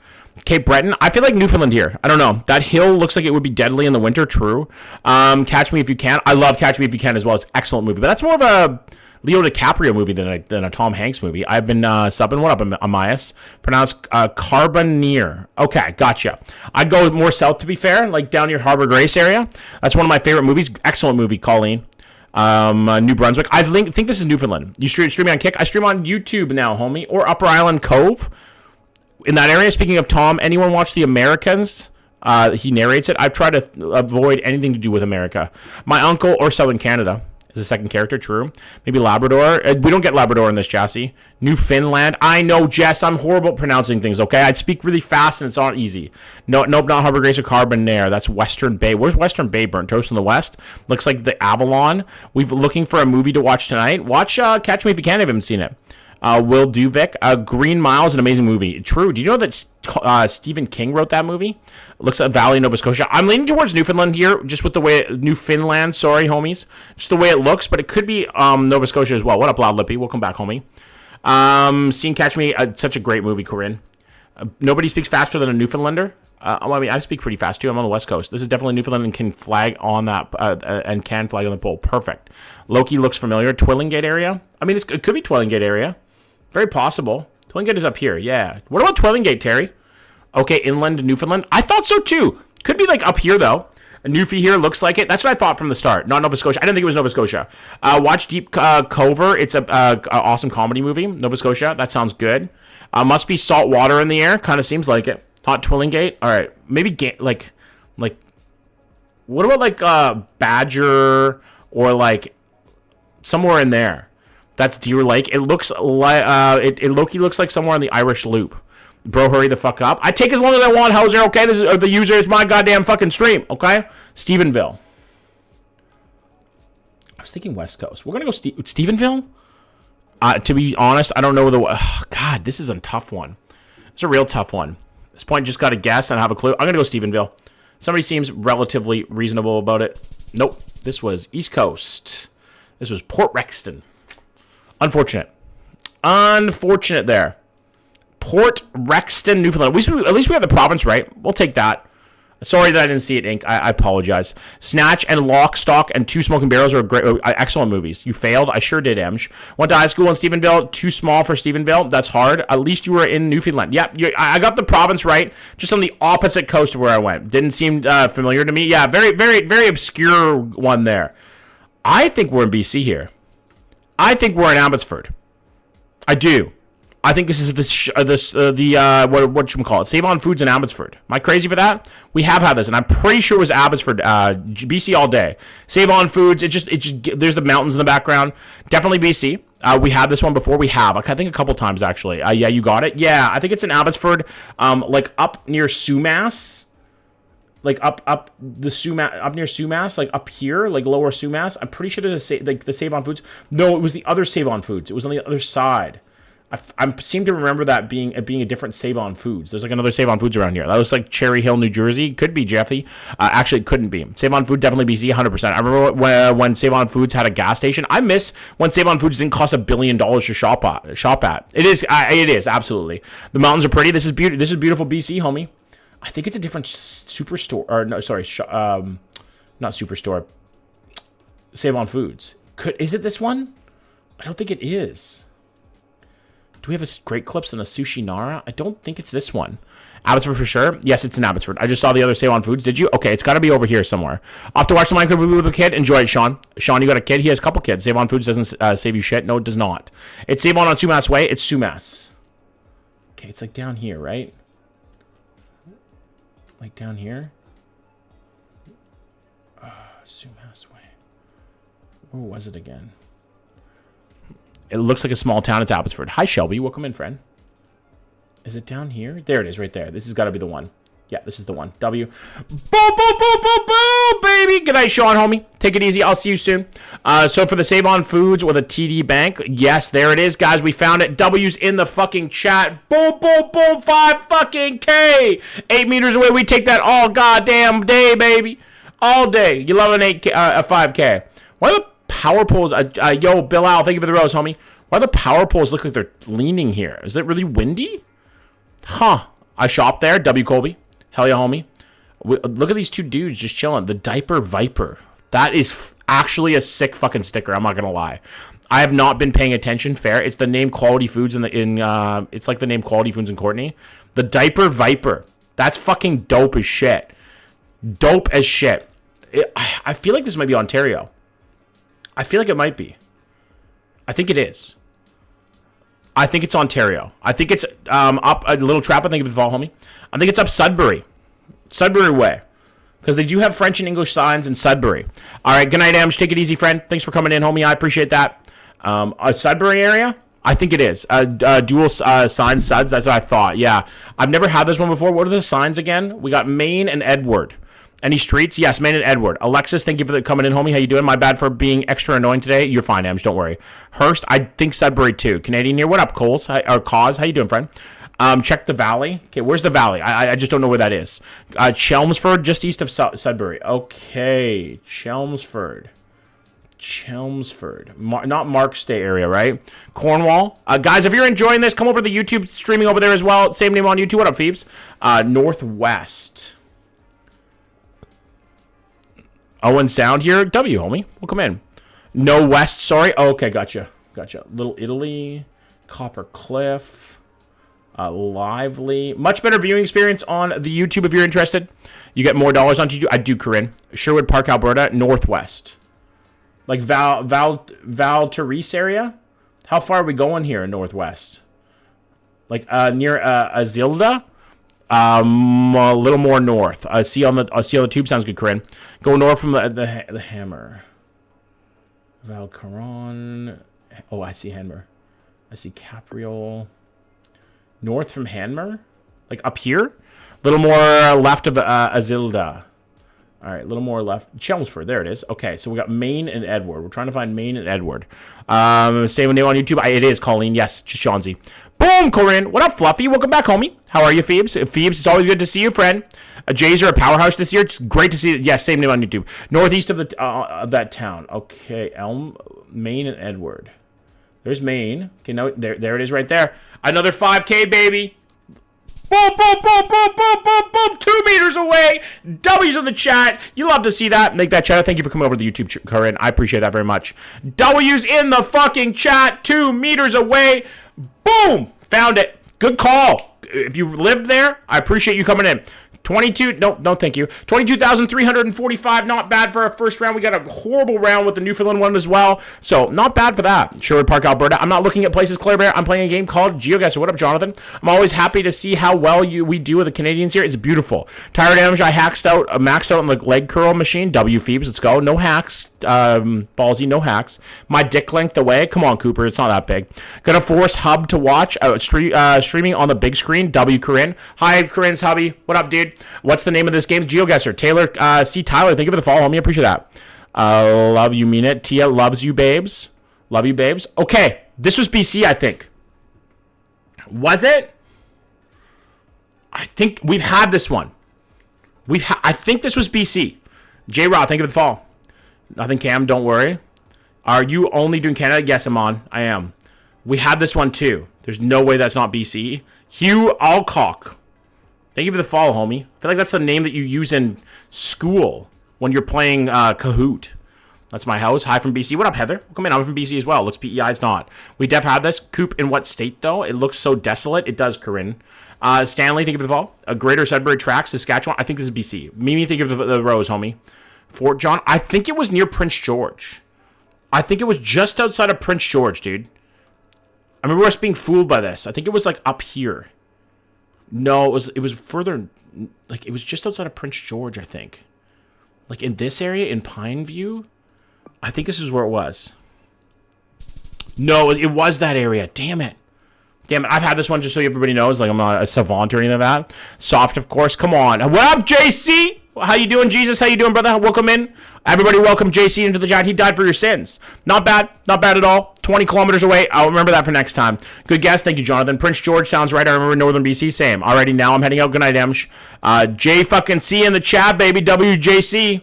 Speaker 1: Cape Breton. I feel like Newfoundland here. I don't know. That hill looks like it would be deadly in the winter. True. Catch Me If You Can. I love Catch Me If You Can as well. It's an excellent movie. But that's more of a Leo DiCaprio movie than a Tom Hanks movie. I've been subbing. What up, Amias? Pronounced Carboneer. Okay, gotcha. I'd go more south, to be fair, like down near Harbor Grace area. That's one of my favorite movies. Excellent movie, Colleen. New Brunswick. I think this is Newfoundland. You stream on Kick? I stream on YouTube now, homie. Or Upper Island Cove. In that area, speaking of Tom, anyone watch The Americans? He narrates it. I've tried to avoid anything to do with America. My uncle or Southern Canada is a second character, true. Maybe Labrador. We don't get Labrador in this chassis. Newfoundland. I know, Jess. I'm horrible at pronouncing things, okay? I speak really fast and it's not easy. Nope, not Harbor Grace or Carbonair. That's Western Bay. Where's Western Bay? Burnt Toast in the West. Looks like the Avalon. We're looking for a movie to watch tonight. Watch Catch Me If You Can. I haven't seen it. Will Duvik. Green Mile is an amazing movie. True. Do you know that Stephen King wrote that movie? It looks at Valley, Nova Scotia. I'm leaning towards Newfoundland here, just with the way Newfoundland. Sorry, homies. Just the way it looks, but it could be Nova Scotia as well. What up, Loud Lippy? Welcome back, homie. Seen Catch Me, such a great movie, Corinne. Nobody speaks faster than a Newfoundlander. I mean, I speak pretty fast too. I'm on the West Coast. This is definitely Newfoundland and can flag on that and can flag on the pole. Perfect. Loki looks familiar. Twillingate area. I mean, it could be Twillingate area. Very possible. Twillingate is up here. Yeah. What about Twillingate, Terry? Okay, inland Newfoundland. I thought so too. Could be like up here though. A Newfie here looks like it. That's what I thought from the start. Not Nova Scotia. I didn't think it was Nova Scotia. Watch Deep Cover. It's a awesome comedy movie. Nova Scotia. That sounds good. Must be salt water in the air. Kind of seems like it. Not Twillingate. All right. Maybe like, what about like Badger or like somewhere in there? That's Deer Lake. It looks like Loki looks like somewhere on the Irish Loop. Bro, hurry the fuck up. I take as long as I want, Hauser, okay? This is, the user is my goddamn fucking stream, okay? Stephenville. I was thinking West Coast. We're going to go Stephenville? To be honest, I don't know God, this is a tough one. It's a real tough one. At this point, just got to guess and have a clue. I'm going to go Stephenville. Somebody seems relatively reasonable about it. Nope. This was East Coast. This was Port Rexton. Unfortunate. Unfortunate there. Port Rexton, Newfoundland. At least we got the province right. We'll take that. Sorry that I didn't see it, Inc. I apologize. Snatch and Lock, Stock, and Two Smoking Barrels are great, excellent movies. You failed. I sure did, Emsh. Went to high school in Stephenville. Too small for Stephenville. That's hard. At least you were in Newfoundland. Yep, I got the province right. Just on the opposite coast of where I went. Didn't seem familiar to me. Yeah, very, very, very obscure one there. I think we're in BC here. I think we're in Abbotsford. I do. I think this is what Save On Foods in Abbotsford. Am I crazy for that? We have had this, and I'm pretty sure it was Abbotsford, BC all day. Save On Foods. It just there's the mountains in the background. Definitely BC. We had this one before. We have. I think a couple times actually. Yeah, you got it. Yeah, I think it's in Abbotsford, like up near Sumas. Like up near Sumas, like up here, like lower Sumas. I'm pretty sure there's like the Save On Foods. No, it was the other Save On Foods. It was on the other side. I seem to remember that being a different Save On Foods. There's like another Save On Foods around here. That was like Cherry Hill, New Jersey. Could be, Jeffy. Actually, it couldn't be. Save On Food, definitely BC, 100%. I remember when Save On Foods had a gas station. I miss when Save On Foods didn't cost $1 billion to shop at. It is, absolutely. The mountains are pretty. This is beautiful BC, homie. I think it's a different superstore. Or, no, sorry. Not superstore. Save On Foods. Is it this one? I don't think it is. Do we have a Great Clips and a Sushi Nara? I don't think it's this one. Abbotsford for sure. Yes, it's in Abbotsford. I just saw the other Save On Foods. Did you? Okay, it's got to be over here somewhere. Off to watch the Minecraft movie with a kid. Enjoy it, Sean. Sean, you got a kid? He has a couple kids. Save On Foods doesn't save you shit. No, it does not. It's Save On Sumas Way. It's Sumas. Okay, it's like down here, right? Like down here? Sumas Way. Where was it again? It looks like a small town. It's Abbotsford. Hi, Shelby. Welcome in, friend. Is it down here? There it is, right there. This has got to be the one. Yeah, this is the one. W. Boom, boom, boom, boom, boom, baby. Good night, Sean, homie. Take it easy. I'll see you soon. So for the Save On Foods with a TD Bank, yes, there it is, guys. We found it. W's in the fucking chat. Boom, boom, boom. 5 fucking K. 8 meters away. We take that all goddamn day, baby. All day. You love an 8K, a 5K. Why the power poles? Yo, Bill Al, thank you for the rose, homie. Why do the power poles look like they're leaning here? Is it really windy? Huh. I shop there. W. Colby. Hell yeah, homie. Look at these two dudes just chilling. The Diaper Viper. That is actually a sick fucking sticker. I'm not gonna lie. I have not been paying attention. Fair. It's the name Quality Foods it's like the name Quality Foods in Courtney. The Diaper Viper. That's fucking dope as shit. Dope as shit. I feel like this might be Ontario. I feel like it might be. I think it is. I think it's Ontario. I think it's up a little trap. I think if it's fall, homie. I think it's up Sudbury way, because they do have French and English signs in Sudbury. All right, good night, Amj. Take it easy, friend. Thanks for coming in, homie. I appreciate that. Sudbury area. I think it is. Dual sign suds. That's what I thought. Yeah, I've never had this one before. What are the signs again? We got Maine and Edward. Any streets? Yes, Maine and Edward. Alexis, thank you for coming in, homie. How you doing? My bad for being extra annoying today. You're fine, Ems. Don't worry. Hurst, I think Sudbury too. Canadian here. What up, Coles? Or Cause? How you doing, friend? Check the valley. Okay, where's the valley? I just don't know where that is. Chelmsford, just east of Sudbury. Okay, Chelmsford. Chelmsford. Not Markstay area, right? Cornwall. Guys, if you're enjoying this, come over to the YouTube streaming over there as well. Same name on YouTube. What up, Phoebes? Northwest. Owen Sound here. W, homie. Welcome in. No West, sorry. Oh, okay, gotcha. Little Italy. Copper Cliff. Lively. Much better viewing experience on the YouTube if you're interested. You get more dollars on YouTube. I do, Corinne. Sherwood Park, Alberta. Northwest. Like Val Therese area? How far are we going here in Northwest? Like near Azilda? A little more north. See on the tube. Sounds good, Corinne. Go north from the Hammer. Val Caron. Oh, I see Hammer. I see Capriol. North from Hanmer? Like up here? A little more left of Azilda. All right, a little more left. Chelmsford, there it is. Okay, so we got Maine and Edward. We're trying to find Maine and Edward. Same name on YouTube. It is Colleen. Yes, Shanzi. Boom, Corinne. What up, Fluffy? Welcome back, homie. How are you, Phoebes? Phoebes, it's always good to see you, friend. Jays are a powerhouse this year. It's great to see it. Yes, same name on YouTube. Northeast of that town. Okay, Maine and Edward. There's Maine. Okay, no, there it is right there. Another 5K, baby. Boom, boom, boom, boom, boom, boom, boom. 2 meters away. W's in the chat. You love to see that. Make that chat. Thank you for coming over to the YouTube, Corinne. I appreciate that very much. W's in the fucking chat. 2 meters away. Boom. Found it. Good call. If you lived there, I appreciate you coming in. 22, no, thank you. 22,345, not bad for our first round. We got a horrible round with the Newfoundland one as well, so not bad for that. Sherwood Park, Alberta. I'm not looking at places, Claire Bear. I'm playing a game called Geoguessr. What up, Jonathan? I'm always happy to see how well we do with the Canadians here. It's beautiful. Tire damage, I maxed out on the leg curl machine. W Phoebes, let's go. No hacks. Ballsy, no hacks. My dick length away. Come on, Cooper. It's not that big. Gonna force Hub to watch streaming on the big screen. W Corinne. Hi, Corinne's hubby. What up, dude? What's the name of this game? Geoguessr. Taylor, Tyler. Thank you for the follow, homie. Appreciate that. Love you, mean it. Tia loves you, babes. Love you, babes. Okay, this was BC, I think. Was it? I think we've had this one. I think this was BC. J Rod, thank you for the follow. Nothing, Cam. Don't worry. Are you only doing Canada? Yes, I'm on. I am. We had this one too. There's no way that's not BC. Hugh Alcock. Thank you for the follow, homie. I feel like that's the name that you use in school when you're playing Kahoot. That's my house. Hi from BC. What up, Heather? Welcome in. I'm from BC as well. Looks PEI is not. We def had this. Coop in what state, though? It looks so desolate. It does, Corinne. Stanley, thank you for the follow. Greater Sudbury Tracks, Saskatchewan. I think this is BC. Mimi, thank you for the rose, homie. Fort John. I think it was near Prince George. I think it was just outside of Prince George, dude. I remember us being fooled by this. I think it was like up here. No, it was further, like it was just outside of Prince George, I think. Like in this area, in Pineview. I think this is where it was. No, it was that area. Damn it. I've had this one just so everybody knows. Like I'm not a savant or anything like that. Soft, of course. Come on. What up, JC? How you doing, Jesus? How you doing, brother? Welcome in. Everybody welcome JC into the chat. He died for your sins. Not bad. Not bad at all. 20 kilometers away. I'll remember that for next time. Good guess. Thank you, Jonathan. Prince George sounds right. I remember Northern BC. Same. Alrighty, now I'm heading out. Good night, Emsh. J fucking C in the chat, baby. WJC.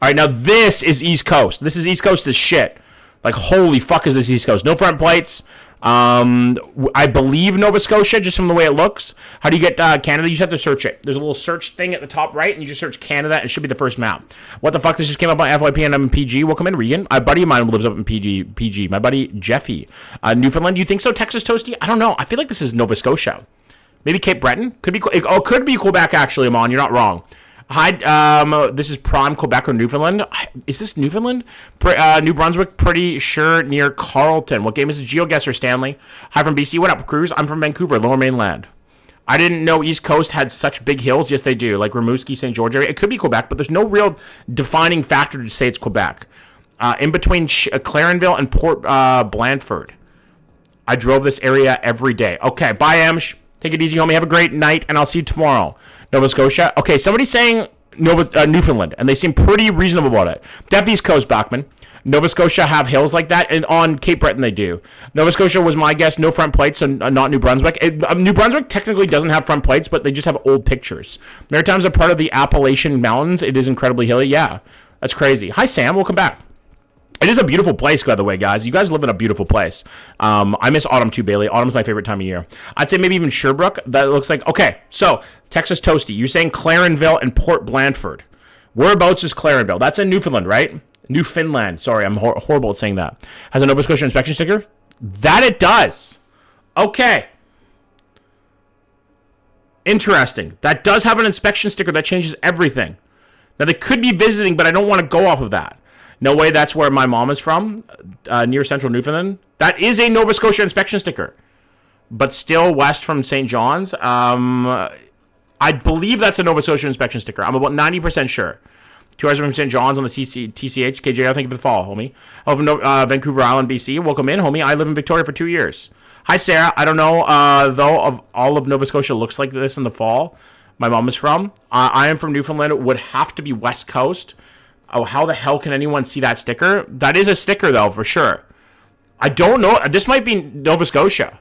Speaker 1: Alright, now this is East Coast. This is East Coast as shit. Like, holy fuck is this East Coast. No front plates. I believe Nova Scotia, just from the way it looks. How do you get Canada? You just have to search it. There's a little search thing at the top right, and you just search Canada, and it should be the first map. What the fuck? This just came up on FYP, and I'm in PG. Welcome in, Regan. A buddy of mine lives up in PG. My buddy, Jeffy. Newfoundland, do you think so? Texas Toasty? I don't know. I feel like this is Nova Scotia. Maybe Cape Breton? Could be. Oh, could be Quebec, actually, Amon. You're not wrong. Hi, this is Prime Quebec or Newfoundland. Is this Newfoundland? New Brunswick, pretty sure near Carleton. What game is it? Geoguessr, Stanley. Hi from BC. What up, Cruz? I'm from Vancouver, Lower Mainland. I didn't know East Coast had such big hills. Yes, they do. Like Rimouski, St. George area. It could be Quebec, but there's no real defining factor to say it's Quebec. In between Clarenville and Port Blandford. I drove this area every day. Okay, bye, Amsh. Take it easy, homie. Have a great night, and I'll see you tomorrow. Nova Scotia. Okay, somebody's saying Newfoundland, and they seem pretty reasonable about it. Def East Coast, Bachman. Nova Scotia have hills like that, and on Cape Breton they do. Nova Scotia was my guess. No front plates, so not New Brunswick. New Brunswick technically doesn't have front plates, but they just have old pictures. Maritimes are part of the Appalachian Mountains. It is incredibly hilly. Yeah, that's crazy. Hi, Sam. Welcome back. It is a beautiful place, by the way, guys. You guys live in a beautiful place. I miss autumn too, Bailey. Autumn's my favorite time of year. I'd say maybe even Sherbrooke. That looks like... Okay, so Texas Toasty. You're saying Clarenville and Port Blandford. Whereabouts is Clarenville? That's in Newfoundland, right? Newfoundland. Sorry, I'm horrible at saying that. Has a Nova Scotia inspection sticker? That it does. Okay. Interesting. That does have an inspection sticker. That changes everything. Now, they could be visiting, but I don't want to go off of that. No way, that's where my mom is from, near central Newfoundland. That is a Nova Scotia inspection sticker, but still west from St. John's. I believe that's a Nova Scotia inspection sticker. I'm about 90% sure. 2 hours from St. John's on the TCH. KJ, thank you for the follow, homie. I live in Vancouver Island, BC. Welcome in, homie. I live in Victoria for 2 years. Hi, Sarah. I don't know, though, of all of Nova Scotia looks like this in the fall. My mom is from. I am from Newfoundland. It would have to be West Coast. Oh, how the hell can anyone see that sticker? That is a sticker, though, for sure. I don't know. This might be Nova Scotia.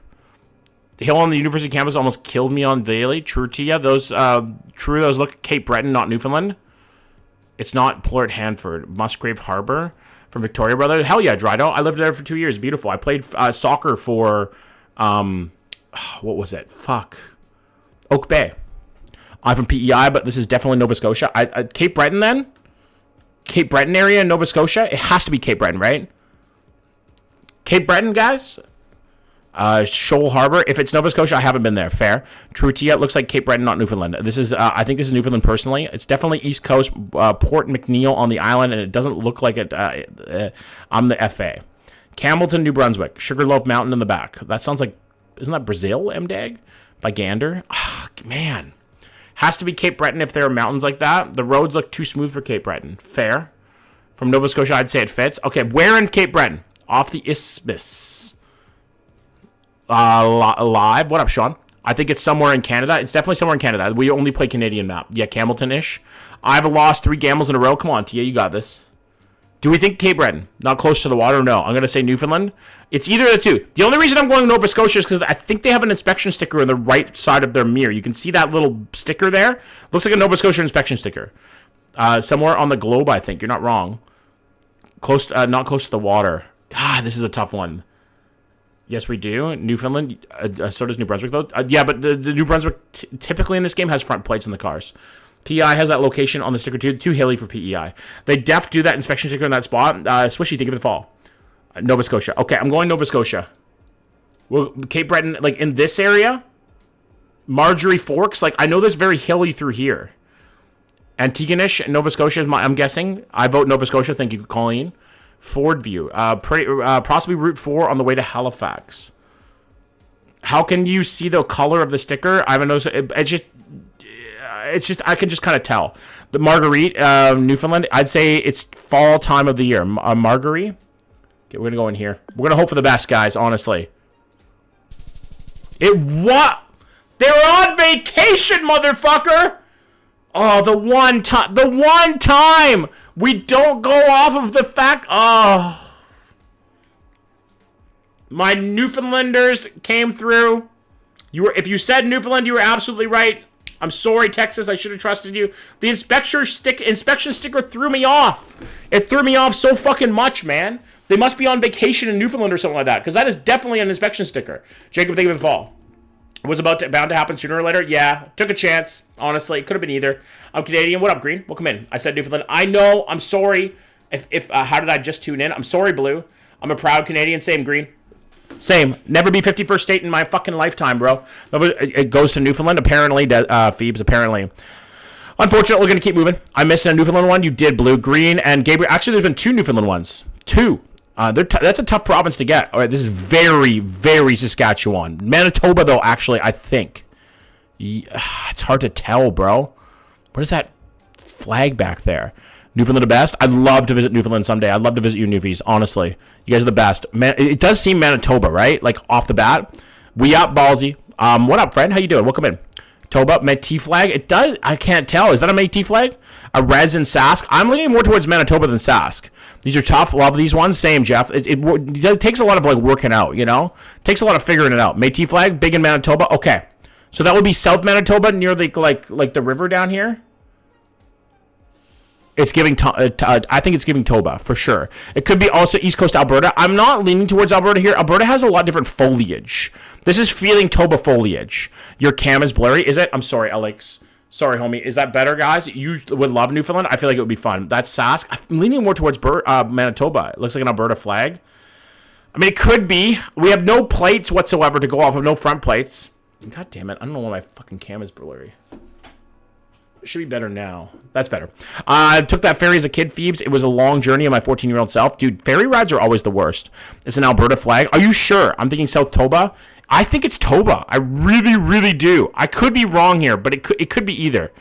Speaker 1: The hill on the university campus almost killed me on daily. True to you. Those look Cape Breton, not Newfoundland. It's not Port Hanford. Musgrave Harbor from Victoria, brother. Hell yeah, Drydo. I lived there for 2 years. Beautiful. I played soccer for, what was it? Fuck. Oak Bay. I'm from PEI, but this is definitely Nova Scotia. Cape Breton, then? Cape Breton area in Nova Scotia? It has to be Cape Breton, right? Cape Breton, guys? Shoal Harbor. If it's Nova Scotia, I haven't been there. Fair. Trutia, it looks like Cape Breton, not Newfoundland. This is, I think this is Newfoundland personally. It's definitely East Coast, Port McNeil on the island, and it doesn't look like it. I'm the FA. Campbellton, New Brunswick. Sugarloaf Mountain in the back. That sounds like, isn't that Brazil, MDAG? By Gander? Oh, man. Has to be Cape Breton if there are mountains like that. The roads look too smooth for Cape Breton. Fair. From Nova Scotia, I'd say it fits. Okay, where in Cape Breton? Off the Isthmus. Live. What up, Sean? I think it's somewhere in Canada. It's definitely somewhere in Canada. We only play Canadian map. Yeah, Campbellton-ish. I've lost 3 gambles in a row. Come on, Tia, you got this. Do we think Cape Breton? Not close to the water? No. I'm going to say Newfoundland. It's either of the two. The only reason I'm going Nova Scotia is because I think they have an inspection sticker on the right side of their mirror. You can see that little sticker there. Looks like a Nova Scotia inspection sticker. Somewhere on the globe, I think. You're not wrong. Close, not close to the water. This is a tough one. Yes, we do. Newfoundland. So does New Brunswick, though. Yeah, but the New Brunswick typically in this game has front plates in the cars. PEI has that location on the sticker too hilly for PEI. They def do that inspection sticker in that spot. Swishy, think of the fall. Nova Scotia. Okay, I'm going Nova Scotia. Well, Cape Breton, like in this area, Marjorie Forks. Like I know there's very hilly through here. Antigonish, Nova Scotia is I'm guessing. I vote Nova Scotia. Thank you, Colleen. Ford View. Possibly Route 4 on the way to Halifax. How can you see the color of the sticker? I haven't noticed. It's just I can just kind of tell. The Marguerite, Newfoundland, I'd say it's fall time of the year. Marguerite. Okay, we're going to go in here. We're going to hope for the best, guys, honestly. What? They're on vacation, motherfucker! Oh, the one time we don't go off of the fact. Oh. My Newfoundlanders came through. If you said Newfoundland, you were absolutely right. I'm sorry, Texas. I should have trusted you. The inspection sticker threw me off. It threw me off so fucking much, man. They must be on vacation in Newfoundland or something like that, because that is definitely an inspection sticker. Jacob, thank you for the fall. It was bound to happen sooner or later. Yeah, took a chance. Honestly, it could have been either. I'm Canadian. What up, Green? Welcome in. I said Newfoundland. I know. I'm sorry. How did I just tune in? I'm sorry, Blue. I'm a proud Canadian. Same, Green. Same. Never be 51st state in my fucking lifetime, bro. It goes to Newfoundland, apparently, Phoebes, apparently. Unfortunately, we're going to keep moving. I missed a Newfoundland one. You did, Blue. Green and Gabriel. Actually, there's been 2 Newfoundland ones. 2. That's a tough province to get. All right, this is very, very Saskatchewan. Manitoba, though, actually, I think. It's hard to tell, bro. What is that flag back there? Newfoundland the best? I'd love to visit Newfoundland someday. I'd love to visit you, Newfies, honestly. You guys are the best. Man, it does seem Manitoba, right? Like, off the bat. We up, ballsy. What up, friend? How you doing? Welcome in. Toba, Métis flag? It does. I can't tell. Is that a Métis flag? A Res and Sask? I'm leaning more towards Manitoba than Sask. These are tough. Love these ones. Same, Jeff. It takes a lot of, like, working out, you know? Takes a lot of figuring it out. Métis flag, big in Manitoba. Okay. So that would be South Manitoba near the, like the river down here? It's giving, I think it's giving Toba, for sure. It could be also East Coast Alberta. I'm not leaning towards Alberta here. Alberta has a lot of different foliage. This is feeling Toba foliage. Your cam is blurry. Is it? I'm sorry, Alex. Sorry, homie. Is that better, guys? You would love Newfoundland? I feel like it would be fun. That's Sask. I'm leaning more towards Manitoba. It looks like an Alberta flag. I mean, it could be. We have no plates whatsoever to go off of, no front plates. God damn it. I don't know why my fucking cam is blurry. It should be better now. That's better. I took that ferry as a kid, Phoebes. It was a long journey of my 14-year-old self. Dude, ferry rides are always the worst. It's an Alberta flag. Are you sure? I'm thinking South Toba. I think it's Toba. I really, really do. I could be wrong here, but it could be either.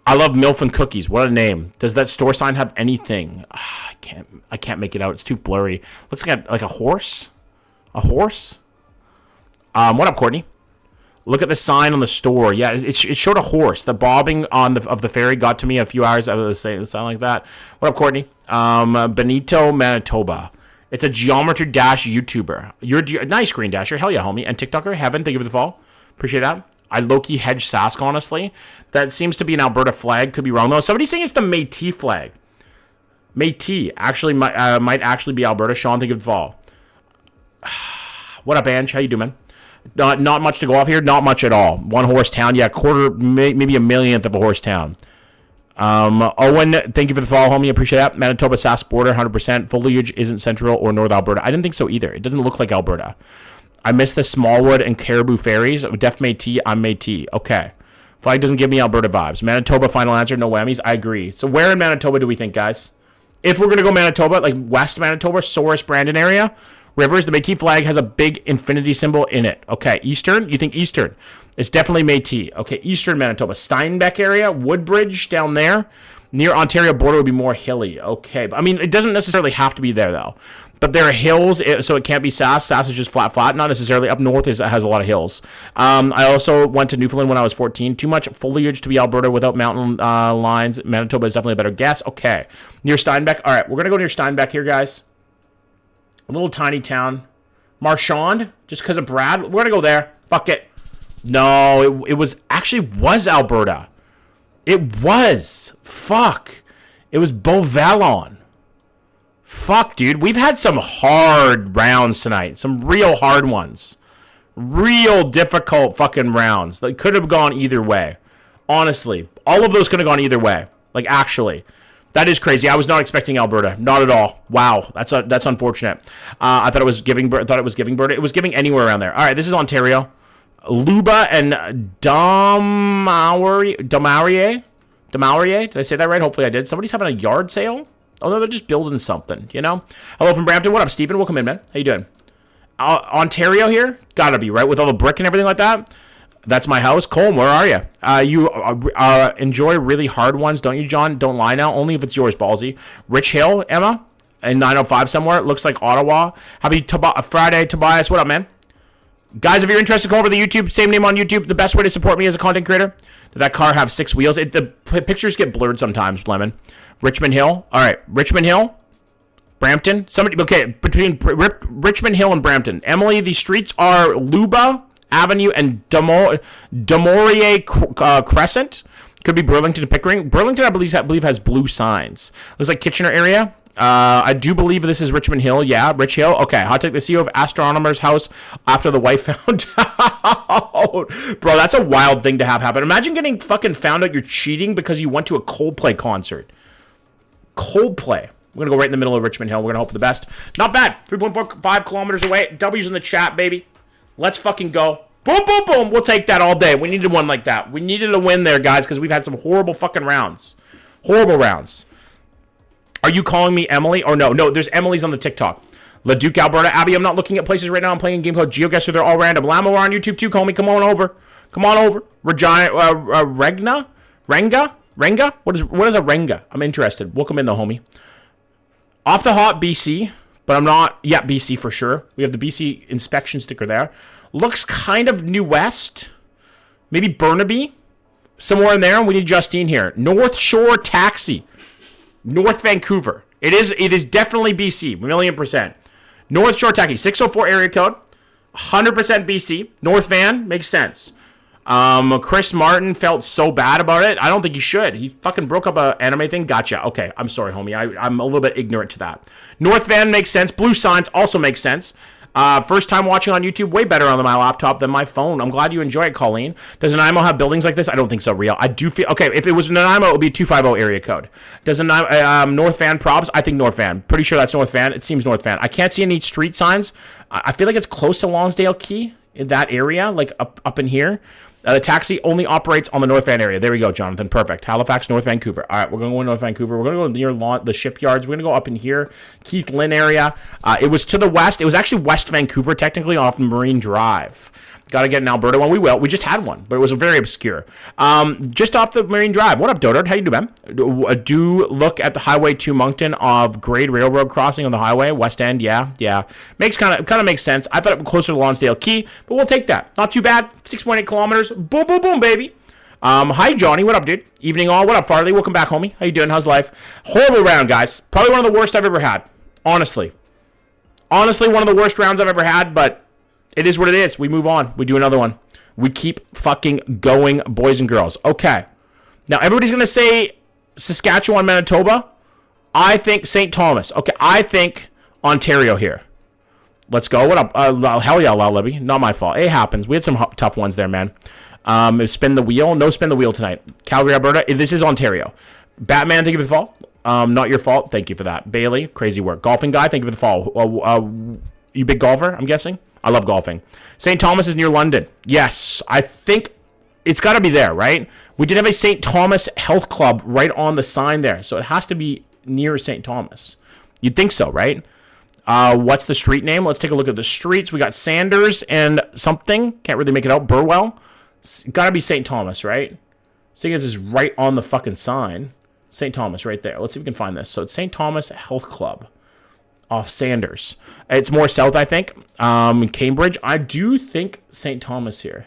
Speaker 1: I love Milf and Cookies. What a name. Does that store sign have anything? I can't make it out. It's too blurry. Looks like a horse. A horse? What up, Courtney? Look at the sign on the store. Yeah, it showed a horse. The bobbing of the ferry got to me a few hours after the sign like that. What up, Courtney? Benito, Manitoba. It's a Geometry Dash YouTuber. You're nice, Green Dasher. Hell yeah, homie. And TikToker, Heaven, thank you for the follow. Appreciate that. I low-key hedge Sask, honestly. That seems to be an Alberta flag. Could be wrong, though. Somebody's saying it's the Métis flag. Métis actually might actually be Alberta. Sean, thank you for the follow. What up, Ange? How you doing, man? Not much to go off here. Not much at all. One horse town. Yeah, quarter, maybe a millionth of a horse town. Owen, thank you for the follow, homie. Appreciate that. Manitoba, Sask border, 100%. Foliage isn't central or north Alberta. I didn't think so either. It doesn't look like Alberta. I miss the Smallwood and Caribou ferries. Def Métis, I'm Métis. Okay. Flag doesn't give me Alberta vibes. Manitoba, final answer. No whammies. I agree. So where in Manitoba do we think, guys? If we're going to go Manitoba, like West Manitoba, Soros, Brandon area, Rivers, the Métis flag has a big infinity symbol in it. Okay, Eastern? You think Eastern? It's definitely Métis. Okay, Eastern Manitoba. Steinbeck area, Woodbridge down there. Near Ontario border would be more hilly. Okay, but I mean, it doesn't necessarily have to be there, though. But there are hills, so it can't be Sask. Sask is just flat. Not necessarily. Up north has a lot of hills. I also went to Newfoundland when I was 14. Too much foliage to be Alberta without mountain lines. Manitoba is definitely a better guess. Okay. Near Steinbeck. All right, we're going to go near Steinbeck here, guys. A little tiny town. Marchand, just because of Brad. We're going to go there. Fuck it. No, it was Alberta. It was. Fuck. It was Beauvalon. Fuck, dude. We've had some hard rounds tonight. Some real hard ones. Real difficult fucking rounds. That could have gone either way. Honestly. All of those could have gone either way. Like, actually. That is crazy. I was not expecting Alberta. Not at all. Wow. That's unfortunate. I thought it was giving Berta. It was giving anywhere around there. All right, this is Ontario. Luba and Damaurie. Did I say that right? Hopefully I did. Somebody's having a yard sale? Oh, no, they're just building something, you know? Hello from Brampton. What up, Stephen? Welcome in, man. How you doing? Ontario here? Gotta be, right? With all the brick and everything like that? That's my house. Colm, where are you? You enjoy really hard ones, don't you, John? Don't lie now. Only if it's yours, ballsy. Rich Hill, Emma? And 905 somewhere. It looks like Ottawa. Happy Friday, Tobias. What up, man? Guys, if you're interested, come over to the YouTube. Same name on YouTube. The best way to support me as a content creator. Did that car have 6 wheels? The pictures get blurred sometimes, Lemon. Richmond Hill. All right. Richmond Hill. Brampton. Okay, between Richmond Hill and Brampton. Emily, the streets are Luba Avenue and Demorier Crescent. Could be Burlington and Pickering. Burlington, I believe, has blue signs. Looks like Kitchener area. I do believe this is Richmond Hill. Yeah, Rich Hill. Okay, I'll take the CEO of Astronomer's house after the wife found out. Bro, that's a wild thing to have happen. Imagine getting fucking found out you're cheating because you went to a Coldplay concert. Coldplay. We're going to go right in the middle of Richmond Hill. We're going to hope for the best. Not bad. 3.45 kilometers away. W's in the chat, baby. Let's fucking go. Boom, boom, boom. We'll take that all day. We needed one like that. We needed a win there, guys, because we've had some horrible fucking rounds. Horrible rounds. Are you calling me Emily or no? No, there's Emily's on the TikTok. Leduc, Alberta. Abby, I'm not looking at places right now. I'm playing a game called Geoguessr. They're all random. Lamo, we're on YouTube too. Call me. Come on over. Come on over. Regina, Renga? What is a Renga? I'm interested. Welcome in, though, homie. Off the hot, BC. But I'm not. Yeah, BC for sure. We have the BC inspection sticker there. Looks kind of New West. Maybe Burnaby. Somewhere in there. We need Justine here. North Shore Taxi. North Vancouver. It is definitely BC. 1,000,000%. North Shore Taxi. 604 area code. 100% BC. North Van. Makes sense. Chris Martin felt so bad about it. I don't think he should. He fucking broke up an anime thing. Gotcha. Okay, I'm sorry, homie. I'm a little bit ignorant to that. North Van makes sense. Blue Signs also makes sense. First time watching on YouTube, way better on my laptop than my phone. I'm glad you enjoy it, Colleen. Does Nanaimo have buildings like this? I don't think so, real. I do feel... Okay, if it was Nanaimo, it would be 250 area code. Does North Van probs? I think North Van. Pretty sure that's North Van. It seems North Van. I can't see any street signs. I feel like it's close to Lonsdale Key in that area, like up in here. The taxi only operates on the North Van area. There we go, Jonathan. Perfect. Halifax, North Vancouver. All right, we're going to go to North Vancouver. We're going to go near the shipyards. We're going to go up in here, Keith Lynn area. It was to the west. It was actually West Vancouver, technically, off Marine Drive. Got to get an Alberta one. We will. We just had one, but it was very obscure. Just off the Marine Drive. What up, Dodard? How you doing, man? Do look at the Highway to Moncton of Grade Railroad crossing on the highway. West End, yeah. Makes kind of makes sense. I thought it was closer to Lonsdale Key, but we'll take that. Not too bad. 6.8 kilometers. Boom, boom, boom, baby. Hi, Johnny. What up, dude? Evening all. What up, Farley? Welcome back, homie. How you doing? How's life? Horrible round, guys. Probably one of the worst I've ever had. Honestly, one of the worst rounds I've ever had, but it is what it is. We move on. We do another one. We keep fucking going, boys and girls. Okay. Now, everybody's going to say Saskatchewan, Manitoba. I think St. Thomas. Okay, I think Ontario here. Let's go. What up? Hell yeah, Libby. Not my fault. It happens. We had some tough ones there, man. Spin the wheel. No spin the wheel tonight. Calgary, Alberta. This is Ontario. Batman, thank you for the fall. Not your fault. Thank you for that. Bailey, crazy work. Golfing guy, thank you for the fall. You big golfer, I'm guessing? I love golfing. St. Thomas is near London. Yes, I think it's got to be there, right? We did have a St. Thomas Health Club right on the sign there, so it has to be near St. Thomas. You'd think so, right? What's the street name? Let's take a look at the streets. We got Sanders and something. Can't really make it out. Burwell. Got to be St. Thomas, right? Seeing as it's right on the fucking sign. St. Thomas right there. Let's see if we can find this. So it's St. Thomas Health Club. Off Sanders. It's more south, I think. Cambridge. I do think St. Thomas here.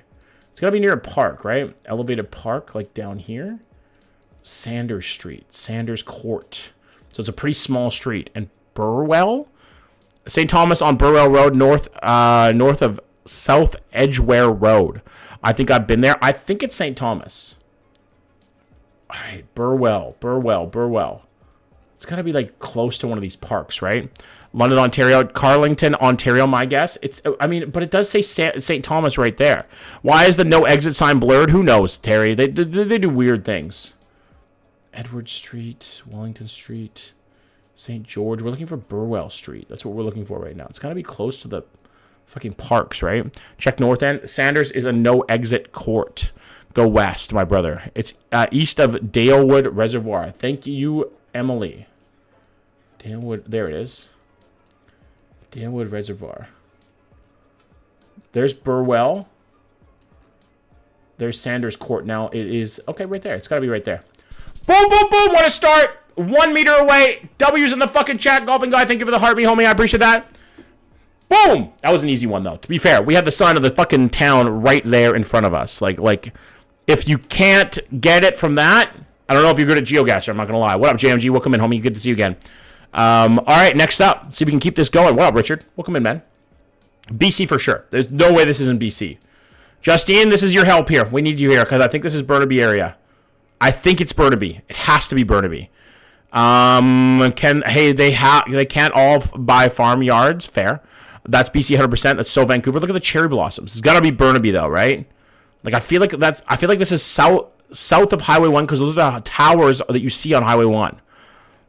Speaker 1: It's got to be near a park, right? Elevated park, like down here. Sanders Street. Sanders Court. So it's a pretty small street. And Burwell? St. Thomas on Burwell Road, north of South Edgware Road. I think I've been there. I think it's St. Thomas. All right, Burwell. It's got to be like close to one of these parks, right? London, Ontario, Carlington, Ontario, my guess. But it does say St. Thomas right there. Why is the no exit sign blurred? Who knows, Terry? They do weird things. Edward Street, Wellington Street, St. George. We're looking for Burwell Street. That's what we're looking for right now. It's got to be close to the fucking parks, right? Check North End. Sanders is a no exit court. Go west, my brother. It's east of Dalewood Reservoir. Thank you, Emily. Dalewood, there it is. Dalewood Reservoir. There's Burwell. There's Sanders Court. Now it is, okay, right there. It's got to be right there. Boom, boom, boom. What a start. 1 meter away. W's in the fucking chat. Golfing guy, thank you for the heart, me homie. I appreciate that. Boom. That was an easy one, though. To be fair, we had the sign of the fucking town right there in front of us. Like if you can't get it from that, I don't know if you're good at Geoguessr. I'm not going to lie. What up, JMG? Welcome in, homie. Good to see you again. All right, next up. See if we can keep this going. What up, Richard? Welcome in, man. BC for sure. There's no way this isn't BC. Justine, this is your help here. We need you here because I think this is Burnaby area. I think it's Burnaby. It has to be Burnaby. They can't all buy farm yards. Fair. That's BC 100%. That's so Vancouver. Look at the cherry blossoms. It's got to be Burnaby though, right? Like I feel like this is south of Highway 1 because those are the towers that you see on Highway 1.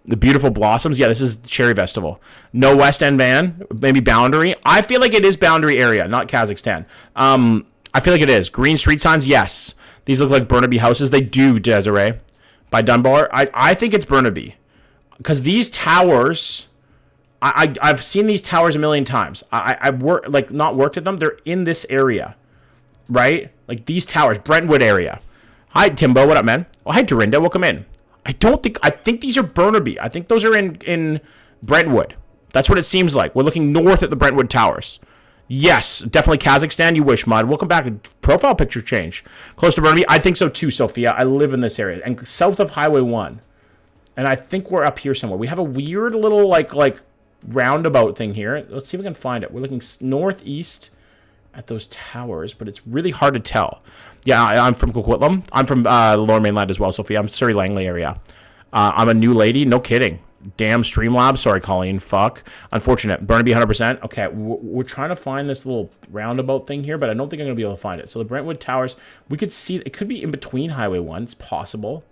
Speaker 1: The beautiful blossoms. Yeah, this is Cherry Festival. No West End van. Maybe Boundary. I feel like it is Boundary area, not Kazakhstan. I feel like it is. Green street signs, yes. These look like Burnaby houses. They do, Desiree. By Dunbar. I think it's Burnaby. Because these towers, I've seen these towers a million times. I've not worked at them. They're in this area. Right? Like these towers. Brentwood area. Hi, Timbo. What up, man? Oh, hi, Dorinda. Welcome in. I think these are Burnaby. I think those are in Brentwood. That's what it seems like. We're looking north at the Brentwood Towers. Yes, definitely Kazakhstan. You wish, Mud. Welcome back. Profile picture change. Close to Burnaby. I think so too, Sophia. I live in this area. And south of Highway 1. And I think we're up here somewhere. We have a weird little like roundabout thing here. Let's see if we can find it. We're looking northeast at those towers, but it's really hard to tell. Yeah, I'm from Coquitlam. I'm from the Lower Mainland as well, Sophia. I'm Surrey Langley area. I'm a new lady. No kidding. Damn Streamlabs. Sorry, Colleen. Fuck. Unfortunate. Burnaby 100%. Okay, we're trying to find this little roundabout thing here, but I don't think I'm going to be able to find it. So the Brentwood Towers, we could see, it could be in between Highway 1. It's possible.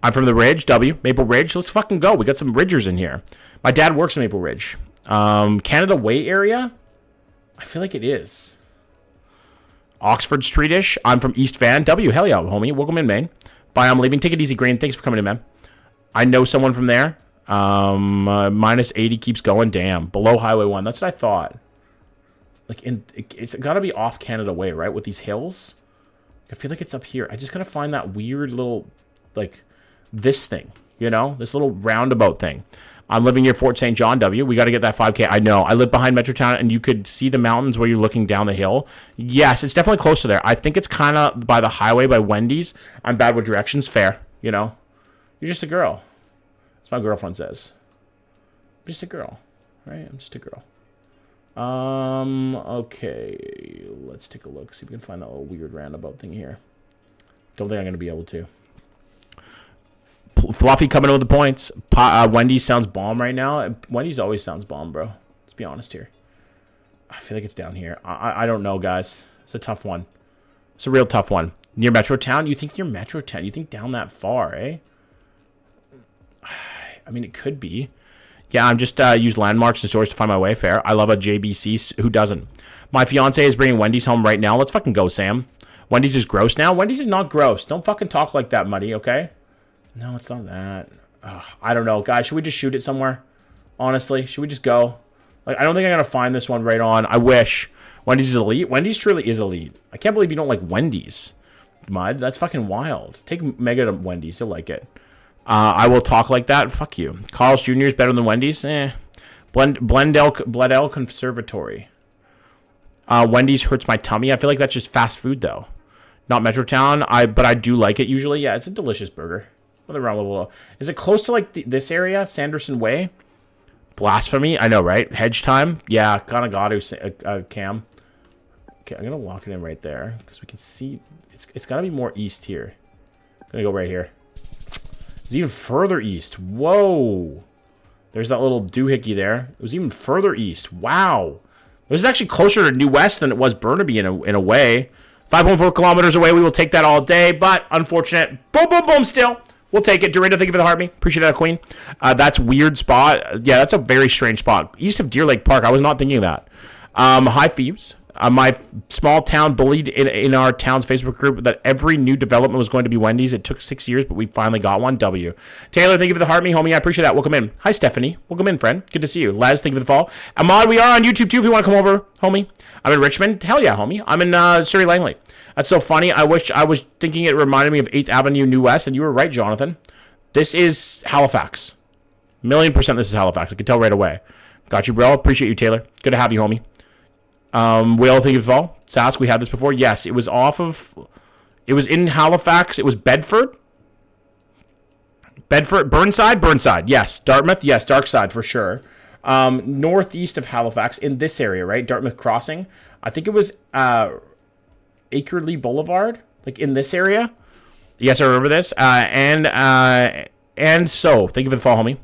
Speaker 1: I'm from the Ridge, Maple Ridge. Let's fucking go. We got some Ridgers in here. My dad works in Maple Ridge. Canada Way area? I feel like it is. Oxford Street-ish. I'm from East Van. Hell yeah, homie. Welcome in, man. Bye, I'm leaving. Take it easy, Green. Thanks for coming in, man. I know someone from there. Minus 80 keeps going. Damn. Below Highway 1. That's what I thought. Like, it's got to be off Canada Way, right? With these hills. I feel like it's up here. I just got to find that weird little, like, this thing. You know? This little roundabout thing. I'm living near Fort St. John, W. We got to get that 5K. I know. I live behind Metrotown, and you could see the mountains where you're looking down the hill. Yes, it's definitely close to there. I think it's kind of by the highway by Wendy's. I'm bad with directions. Fair, you know. You're just a girl. That's what my girlfriend says. I'm just a girl, right? I'm just a girl. Okay. Let's take a look. See if we can find that little weird roundabout thing here. Don't think I'm going to be able to. Fluffy coming in with the points. Wendy's sounds bomb right now. Wendy's always sounds bomb, bro. Let's be honest here. I feel like it's down here. I don't know, guys. It's a tough one. It's a real tough one. Near Metrotown? You think near Metrotown? You think down that far, eh? I mean, it could be. Yeah, I'm just use landmarks and stores to find my way. Fair. I love a JBC. Who doesn't? My fiance is bringing Wendy's home right now. Let's fucking go, Sam. Wendy's is gross now. Wendy's is not gross. Don't fucking talk like that, Muddy, okay? No, it's not that. I don't know. Guys, should we just shoot it somewhere? Honestly, should we just go? Like, I don't think I'm going to find this one right on. I wish. Wendy's is elite. Wendy's truly is elite. I can't believe you don't like Wendy's. Mud, that's fucking wild. Take Mega to Wendy's. You'll like it. I will talk like that. Fuck you. Carl's Jr. is better than Wendy's. Bledell Conservatory. Wendy's hurts my tummy. I feel like that's just fast food, though. Not Metrotown. But I do like it usually. Yeah, it's a delicious burger. Is it close to like this area, Sanderson Way? Blasphemy, I know, right? Hedge time, yeah. Kind of got to Cam. Okay, I'm gonna lock it in right there because we can see it's got to be more east here. I'm gonna go right here. It's even further east. Whoa, there's that little doohickey there. It was even further east. Wow, it was actually closer to New West than it was Burnaby in a way. 5.4 kilometers away. We will take that all day, but unfortunate. Boom, boom, boom. Still. We'll take it. Dorita, thank you for the heart me. Appreciate that, Queen. That's weird spot. Yeah, that's a very strange spot. East of Deer Lake Park. I was not thinking of that. Hi, Phoebes. My small town bullied in our town's Facebook group that every new development was going to be Wendy's. It took 6 years, but we finally got one. W. Taylor, thank you for the heart me, homie. I appreciate that. Welcome in. Hi, Stephanie. Welcome in, friend. Good to see you. Les, thank you for the follow. Ahmad, we are on YouTube, too, if you want to come over, homie. I'm in Richmond. Hell yeah, homie. I'm in Surrey Langley. That's so funny. I wish I was thinking it reminded me of 8th Avenue, New West, and you were right, Jonathan. This is Halifax. 1,000,000% this is Halifax. I can tell right away. Got you, bro. Appreciate you, Taylor. Good to have you, homie. We all think of all. Sask, we had this before. Yes, it was off of... It was in Halifax. It was Bedford. Burnside. Yes. Dartmouth. Yes, Darkside for sure. Northeast of Halifax in this area, right? Dartmouth Crossing. I think it was Akerley Boulevard, like in this area. Yes, I remember this. And so, thank you for the follow, homie.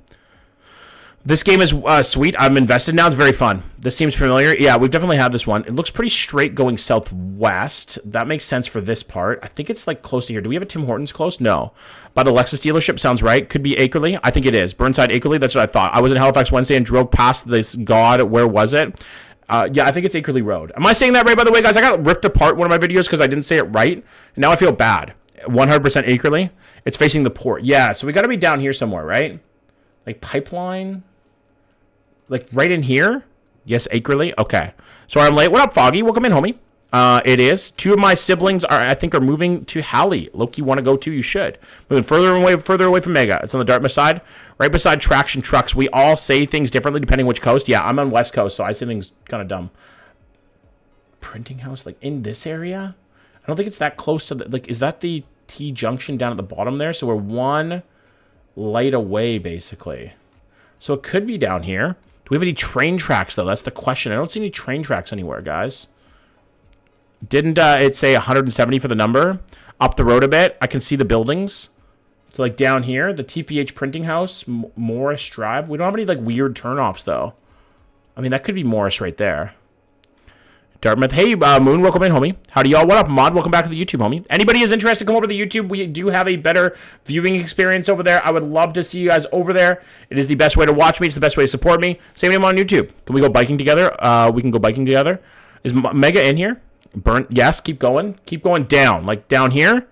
Speaker 1: This game is sweet. I'm invested now. It's very fun. This seems familiar. Yeah, we've definitely had this one. It looks pretty straight going southwest. That makes sense for this part. I think it's like close to here. Do we have a Tim Hortons close? No. By the Lexus dealership, sounds right. Could be Akerley. I think it is. Burnside, Akerley. That's what I thought. I was in Halifax Wednesday and drove past this god. Where was it? Yeah, I think it's Akerley Road. Am I saying that right, by the way, guys? I got ripped apart one of my videos because I didn't say it right. And now I feel bad. 100% Akerley. It's facing the port. Yeah, so we got to be down here somewhere, right? Like Pipeline? Like right in here? Yes, Akerley. Okay. Sorry I'm late. What up, Foggy? Welcome in, homie. It is. 2 of my siblings I think are moving to Halley. Loki, want to go too? You should. Moving further away from Mega. It's on the Dartmouth side, right beside Traction Trucks. We all say things differently depending which coast. Yeah, I'm on West Coast, so I say things kind of dumb. Printing house, like in this area? I don't think it's that close to the, like, is that the T junction down at the bottom there? So we're one light away, basically. So it could be down here. Do we have any train tracks, though? That's the question. I don't see any train tracks anywhere, guys. Didn't it say 170 for the number? Up the road a bit, I can see the buildings. So, like, down here, the TPH Printing House, Morris Drive. We don't have any, like, weird turnoffs, though. I mean, that could be Morris right there. Dartmouth. Hey, Moon, welcome in, homie. Howdy, y'all. What up, Mod? Welcome back to the YouTube, homie. Anybody is interested, come over to the YouTube. We do have a better viewing experience over there. I would love to see you guys over there. It is the best way to watch me. It's the best way to support me. Same name on YouTube. Can we go biking together? We can go biking together. Is Mega in here? Yes, keep going. Keep going down. Like, down here?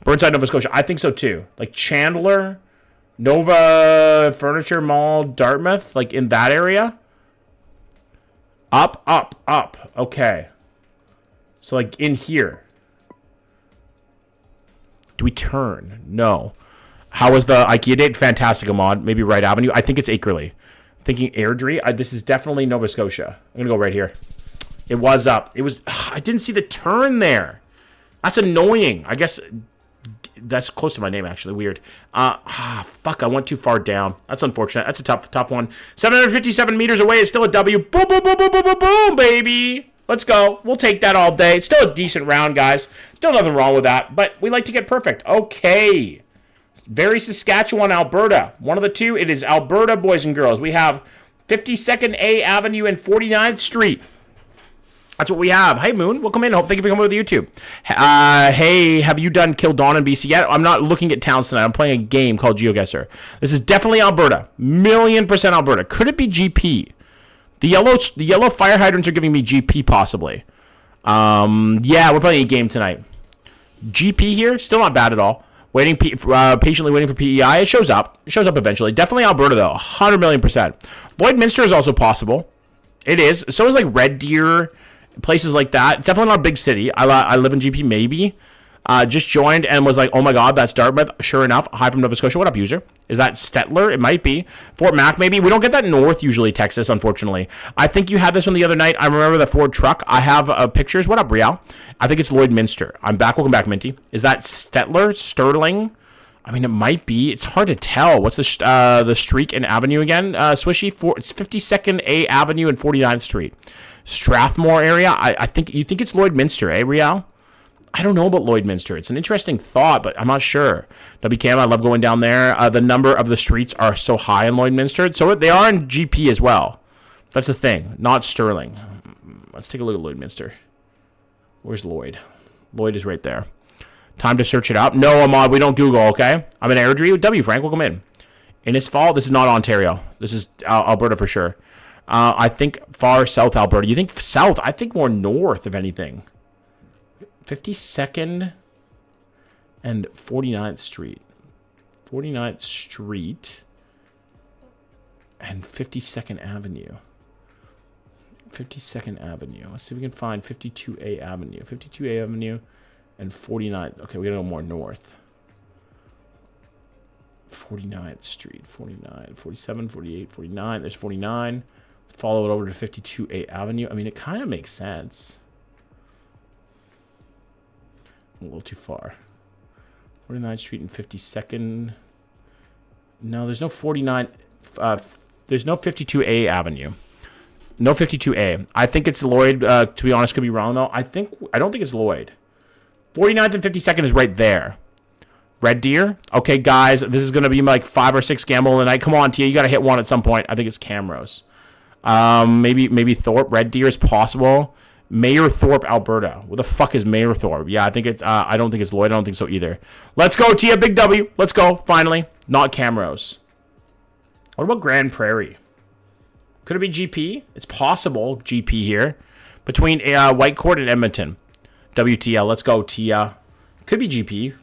Speaker 1: Burnside, Nova Scotia. I think so, too. Like, Chandler, Nova Furniture Mall, Dartmouth. Like, in that area. Up, up, up. Okay. So, like, in here. Do we turn? No. How was the IKEA date? Fantastic, Ahmad. Maybe Wright Avenue. I think it's Akerley. Thinking Airdrie. This is definitely Nova Scotia. I'm going to go right here. It was up. It was... I didn't see the turn there. That's annoying. I guess... That's close to my name, actually. Weird. Fuck, I went too far down. That's unfortunate. That's a tough one. 757 meters away is still a W. Boom, boom, boom, boom, boom, boom, boom, baby. Let's go. We'll take that all day. It's still a decent round, guys. Still nothing wrong with that, but we like to get perfect. Okay. Very Saskatchewan, Alberta. One of the two. It is Alberta, boys and girls. We have 52nd A Avenue and 49th Street. That's what we have. Hey, Moon. Welcome in. Thank you for coming over to YouTube. Hey, have you done Kill Dawn in BC yet? I'm not looking at towns tonight. I'm playing a game called Geoguessr. This is definitely Alberta. 1,000,000% Alberta. Could it be GP? The yellow fire hydrants are giving me GP, possibly. Yeah, we're playing a game tonight. GP here. Still not bad at all. Patiently waiting for PEI. It shows up. It shows up eventually. Definitely Alberta, though. 100,000,000%. Lloydminster is also possible. It is. So is, like, Red Deer. Places like that. It's definitely not a big city. I live in GP, maybe. Just joined and was like, oh my god, that's Dartmouth. Sure enough. Hi from Nova Scotia. What up, user? Is that Stettler? It might be. Fort Mac, maybe. We don't get that north, usually, Texas, unfortunately. I think you had this one the other night. I remember the Ford truck. I have pictures. What up, Rial? I think it's Lloydminster. I'm back. Welcome back, Minty. Is that Stettler? Sterling? I mean, it might be. It's hard to tell. What's the street and avenue again? Swishy? It's 52nd A Avenue and 49th Street. Strathmore area. I think you think it's Lloydminster, eh, Rial? I don't know about Lloydminster. It's an interesting thought, but I'm not sure. WCAM, I love going down there. The number of the streets are so high in Lloydminster, so they are in GP as well. That's the thing, not Sterling. Let's take a look at Lloydminster. Where's Lloyd? Lloyd is right there. Time to search it up. No, Ahmad, we don't Google, okay? I'm in Airdrie. W, Frank, welcome in. Innisfall, this is not Ontario. This is Alberta for sure. I think far south Alberta. You think south? I think more north, if anything. 52nd and 49th Street. 49th Street and 52nd Avenue. 52nd Avenue. Let's see if we can find 52A Avenue. 52A Avenue and 49th. Okay, we gotta go more north. 49th Street. 49, 47, 48, 49. There's 49. Follow it over to 52A Avenue. I mean, it kind of makes sense. A little too far. 49th Street and 52nd. No, there's no 49. There's no 52A Avenue. No 52A. I think it's Lloyd. To be honest, could be wrong though. I don't think it's Lloyd. 49th and 52nd is right there. Red Deer. Okay, guys, this is gonna be like 5 or 6 gamble in the night. Come on, Tia, you gotta hit one at some point. I think it's Camrose. Maybe Thorpe. Red Deer is possible. Mayor Thorpe, Alberta. What the fuck is Mayor Thorpe? Yeah, I think it's. I don't think it's Lloyd. I don't think so either. Let's go, Tia. Big W. Let's go. Finally, not Camrose. What about Grand Prairie? Could it be GP? It's possible GP here between Whitecourt and Edmonton. WTL. Let's go, Tia. Could be GP.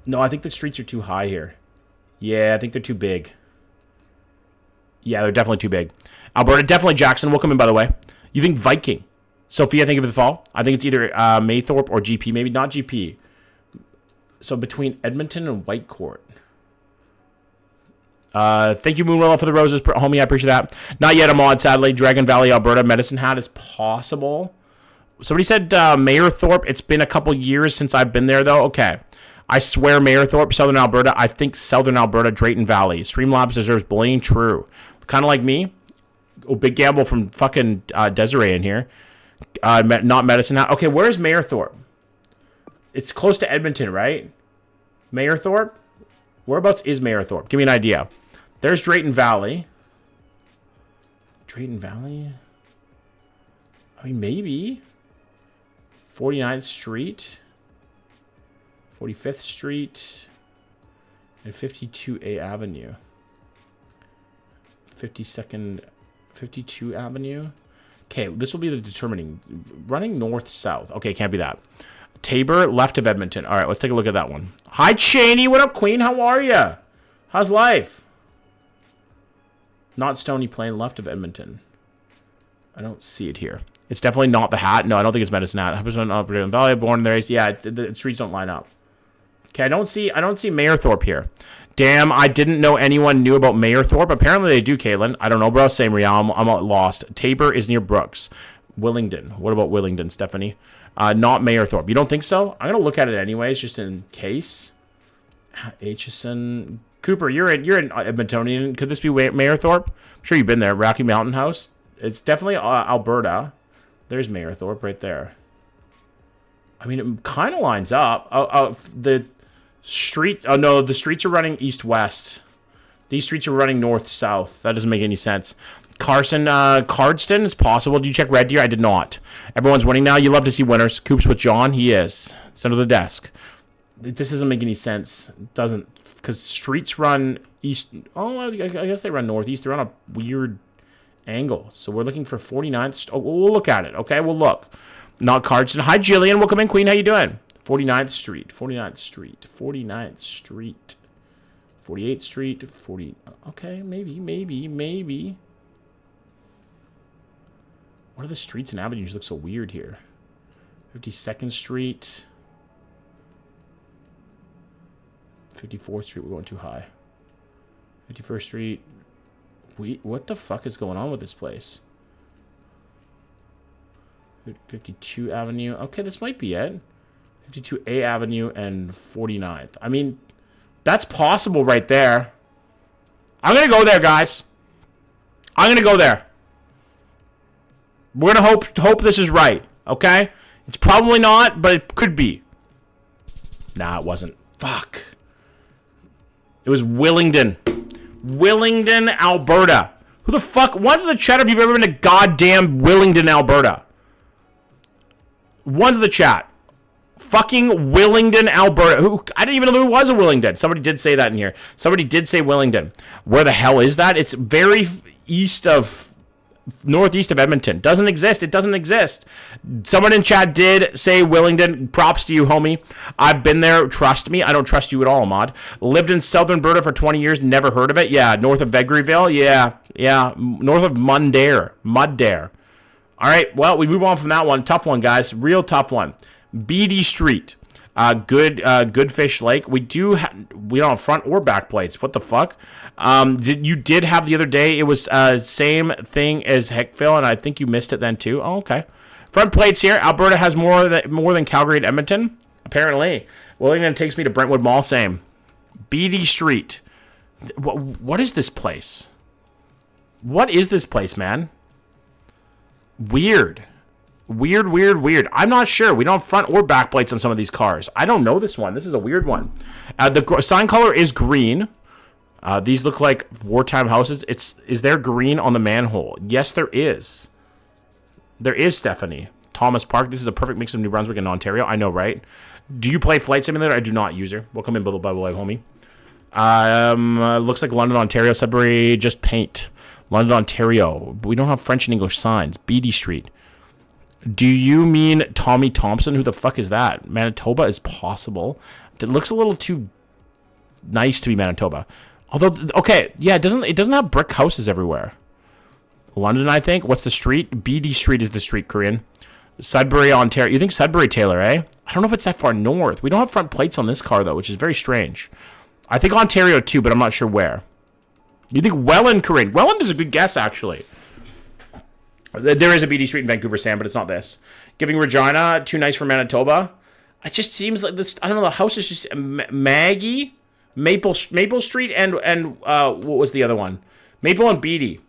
Speaker 1: No, I think the streets are too high here. Yeah, I think they're too big. Yeah, they're definitely too big. Alberta, definitely Jackson. Welcome in, by the way. You think Viking? Sophia, think of the fall. I think it's either Maythorpe or GP. Maybe not GP. So between Edmonton and Whitecourt. Thank you, Moonwell, for the roses, homie. I appreciate that. Not yet a mod, sadly. Dragon Valley, Alberta. Medicine Hat is possible. Somebody said Mayor Thorpe. It's been a couple years since I've been there, though. Okay. I swear Mayor Thorpe, Southern Alberta. I think Southern Alberta, Drayton Valley. Streamlabs deserves bullying. True. Kind of like me. Oh, big gamble from fucking Desiree in here. Not Medicine Hat. Okay, where's Mayerthorpe? It's close to Edmonton, right? Mayerthorpe? Whereabouts is Mayerthorpe? Give me an idea. There's Drayton Valley. Drayton Valley? I mean, maybe. 49th Street. 45th Street. And 52A Avenue. 52nd... 52 Avenue. Okay, this will be the determining. Running north-south. Okay, can't be that. Tabor, left of Edmonton. All right, let's take a look at that one. Hi, Cheney. What up, Queen? How are you? How's life? Not Stony Plain, left of Edmonton. I don't see it here. It's definitely not the Hat. No, I don't think it's Medicine Hat. 100% operated in Valley, born there. Yeah, the streets don't line up. Okay, I don't see Mayerthorpe here. Damn, I didn't know anyone knew about Mayerthorpe. Apparently they do, Caitlin. I don't know, bro. Same real. I'm lost. Tabor is near Brooks. Willingdon. What about Willingdon, Stephanie? Not Mayerthorpe. You don't think so? I'm gonna look at it anyways, just in case. Aitchison. Cooper, you're in Edmontonian. Could this be Mayerthorpe? I'm sure you've been there. Rocky Mountain House. It's definitely Alberta. There's Mayerthorpe right there. I mean, it kind of lines up. The street. Oh no, the streets are running east-west. These streets are running north-south. That doesn't make any sense. Carson, Cardston is possible. Did you check Red Deer? I did not. Everyone's winning now. You love to see winners. Coops with John. He is. It's under the desk. This doesn't make any sense. It doesn't. Because streets run east. Oh, I guess they run northeast. They're on a weird angle. So we're looking for 49th. Oh, we'll look at it. Okay, we'll look. Not Cardston. Hi, Jillian. Welcome in, Queen. How you doing? 49th Street. 49th Street. 49th Street. 48th Street. 40. Okay, maybe. What are the streets and avenues look so weird here? 52nd Street. 54th Street, we're going too high. 51st Street. What the fuck is going on with this place? 52 Avenue. Okay, this might be it. 52A Avenue and 49th. I mean, that's possible right there. I'm going to go there, guys. I'm going to go there. We're going to hope this is right, okay? It's probably not, but it could be. Nah, it wasn't. Fuck. It was Willingdon. Willingdon, Alberta. Who the fuck? One's in the chat if you've ever been to goddamn Willingdon, Alberta. One's in the chat. Fucking Willingdon, Alberta. I didn't even know there was a Willingdon. Somebody did say that in here. Somebody did say Willingdon. Where the hell is that? It's very northeast of Edmonton. Doesn't exist. It doesn't exist. Someone in chat did say Willingdon. Props to you, homie. I've been there. Trust me. I don't trust you at all, Ahmad. Lived in southern Alberta for 20 years. Never heard of it. Yeah. North of Vegreville. Yeah. North of Mudare. All right. Well, we move on from that one. Tough one, guys. Real tough one. BD Street. Good Fish Lake. We don't have front or back plates. What the fuck? You did have the other day. It was same thing as Heckville, and I think you missed it then too. Oh, okay. Front plates here. Alberta has more than Calgary and Edmonton. Apparently, Willingdon takes me to Brentwood Mall. Same. BD Street. What is this place? What is this place, man? Weird. I'm not sure. We don't have front or back plates on some of these cars. I don't know this one. This is a weird one. The sign color is green. These look like wartime houses. Is there green on the manhole? Yes, there is. There is, Stephanie. Thomas Park. This is a perfect mix of New Brunswick and Ontario. I know, right? Do you play Flight Simulator? I do not, user. Welcome in, Bible Live, homie. Looks like London, Ontario. Sudbury, just paint. London, Ontario. We don't have French and English signs. BD Street. Do you mean Tommy Thompson? Who the fuck is that? Manitoba is possible. It looks a little too nice to be Manitoba. Although, okay, yeah, it doesn't have brick houses everywhere. London, I think. What's the street? BD Street is the street, Korean. Sudbury, Ontario. You think Sudbury, Taylor, eh? I don't know if it's that far north. We don't have front plates on this car, though, which is very strange. I think Ontario, too, but I'm not sure where. You think Welland, Korean? Welland is a good guess, actually. There is a BD Street in Vancouver, Sam, but it's not this. Giving Regina, too nice for Manitoba. It just seems like this. I don't know. The house is just Maggie, Maple Street, and what was the other one? Maple and BD.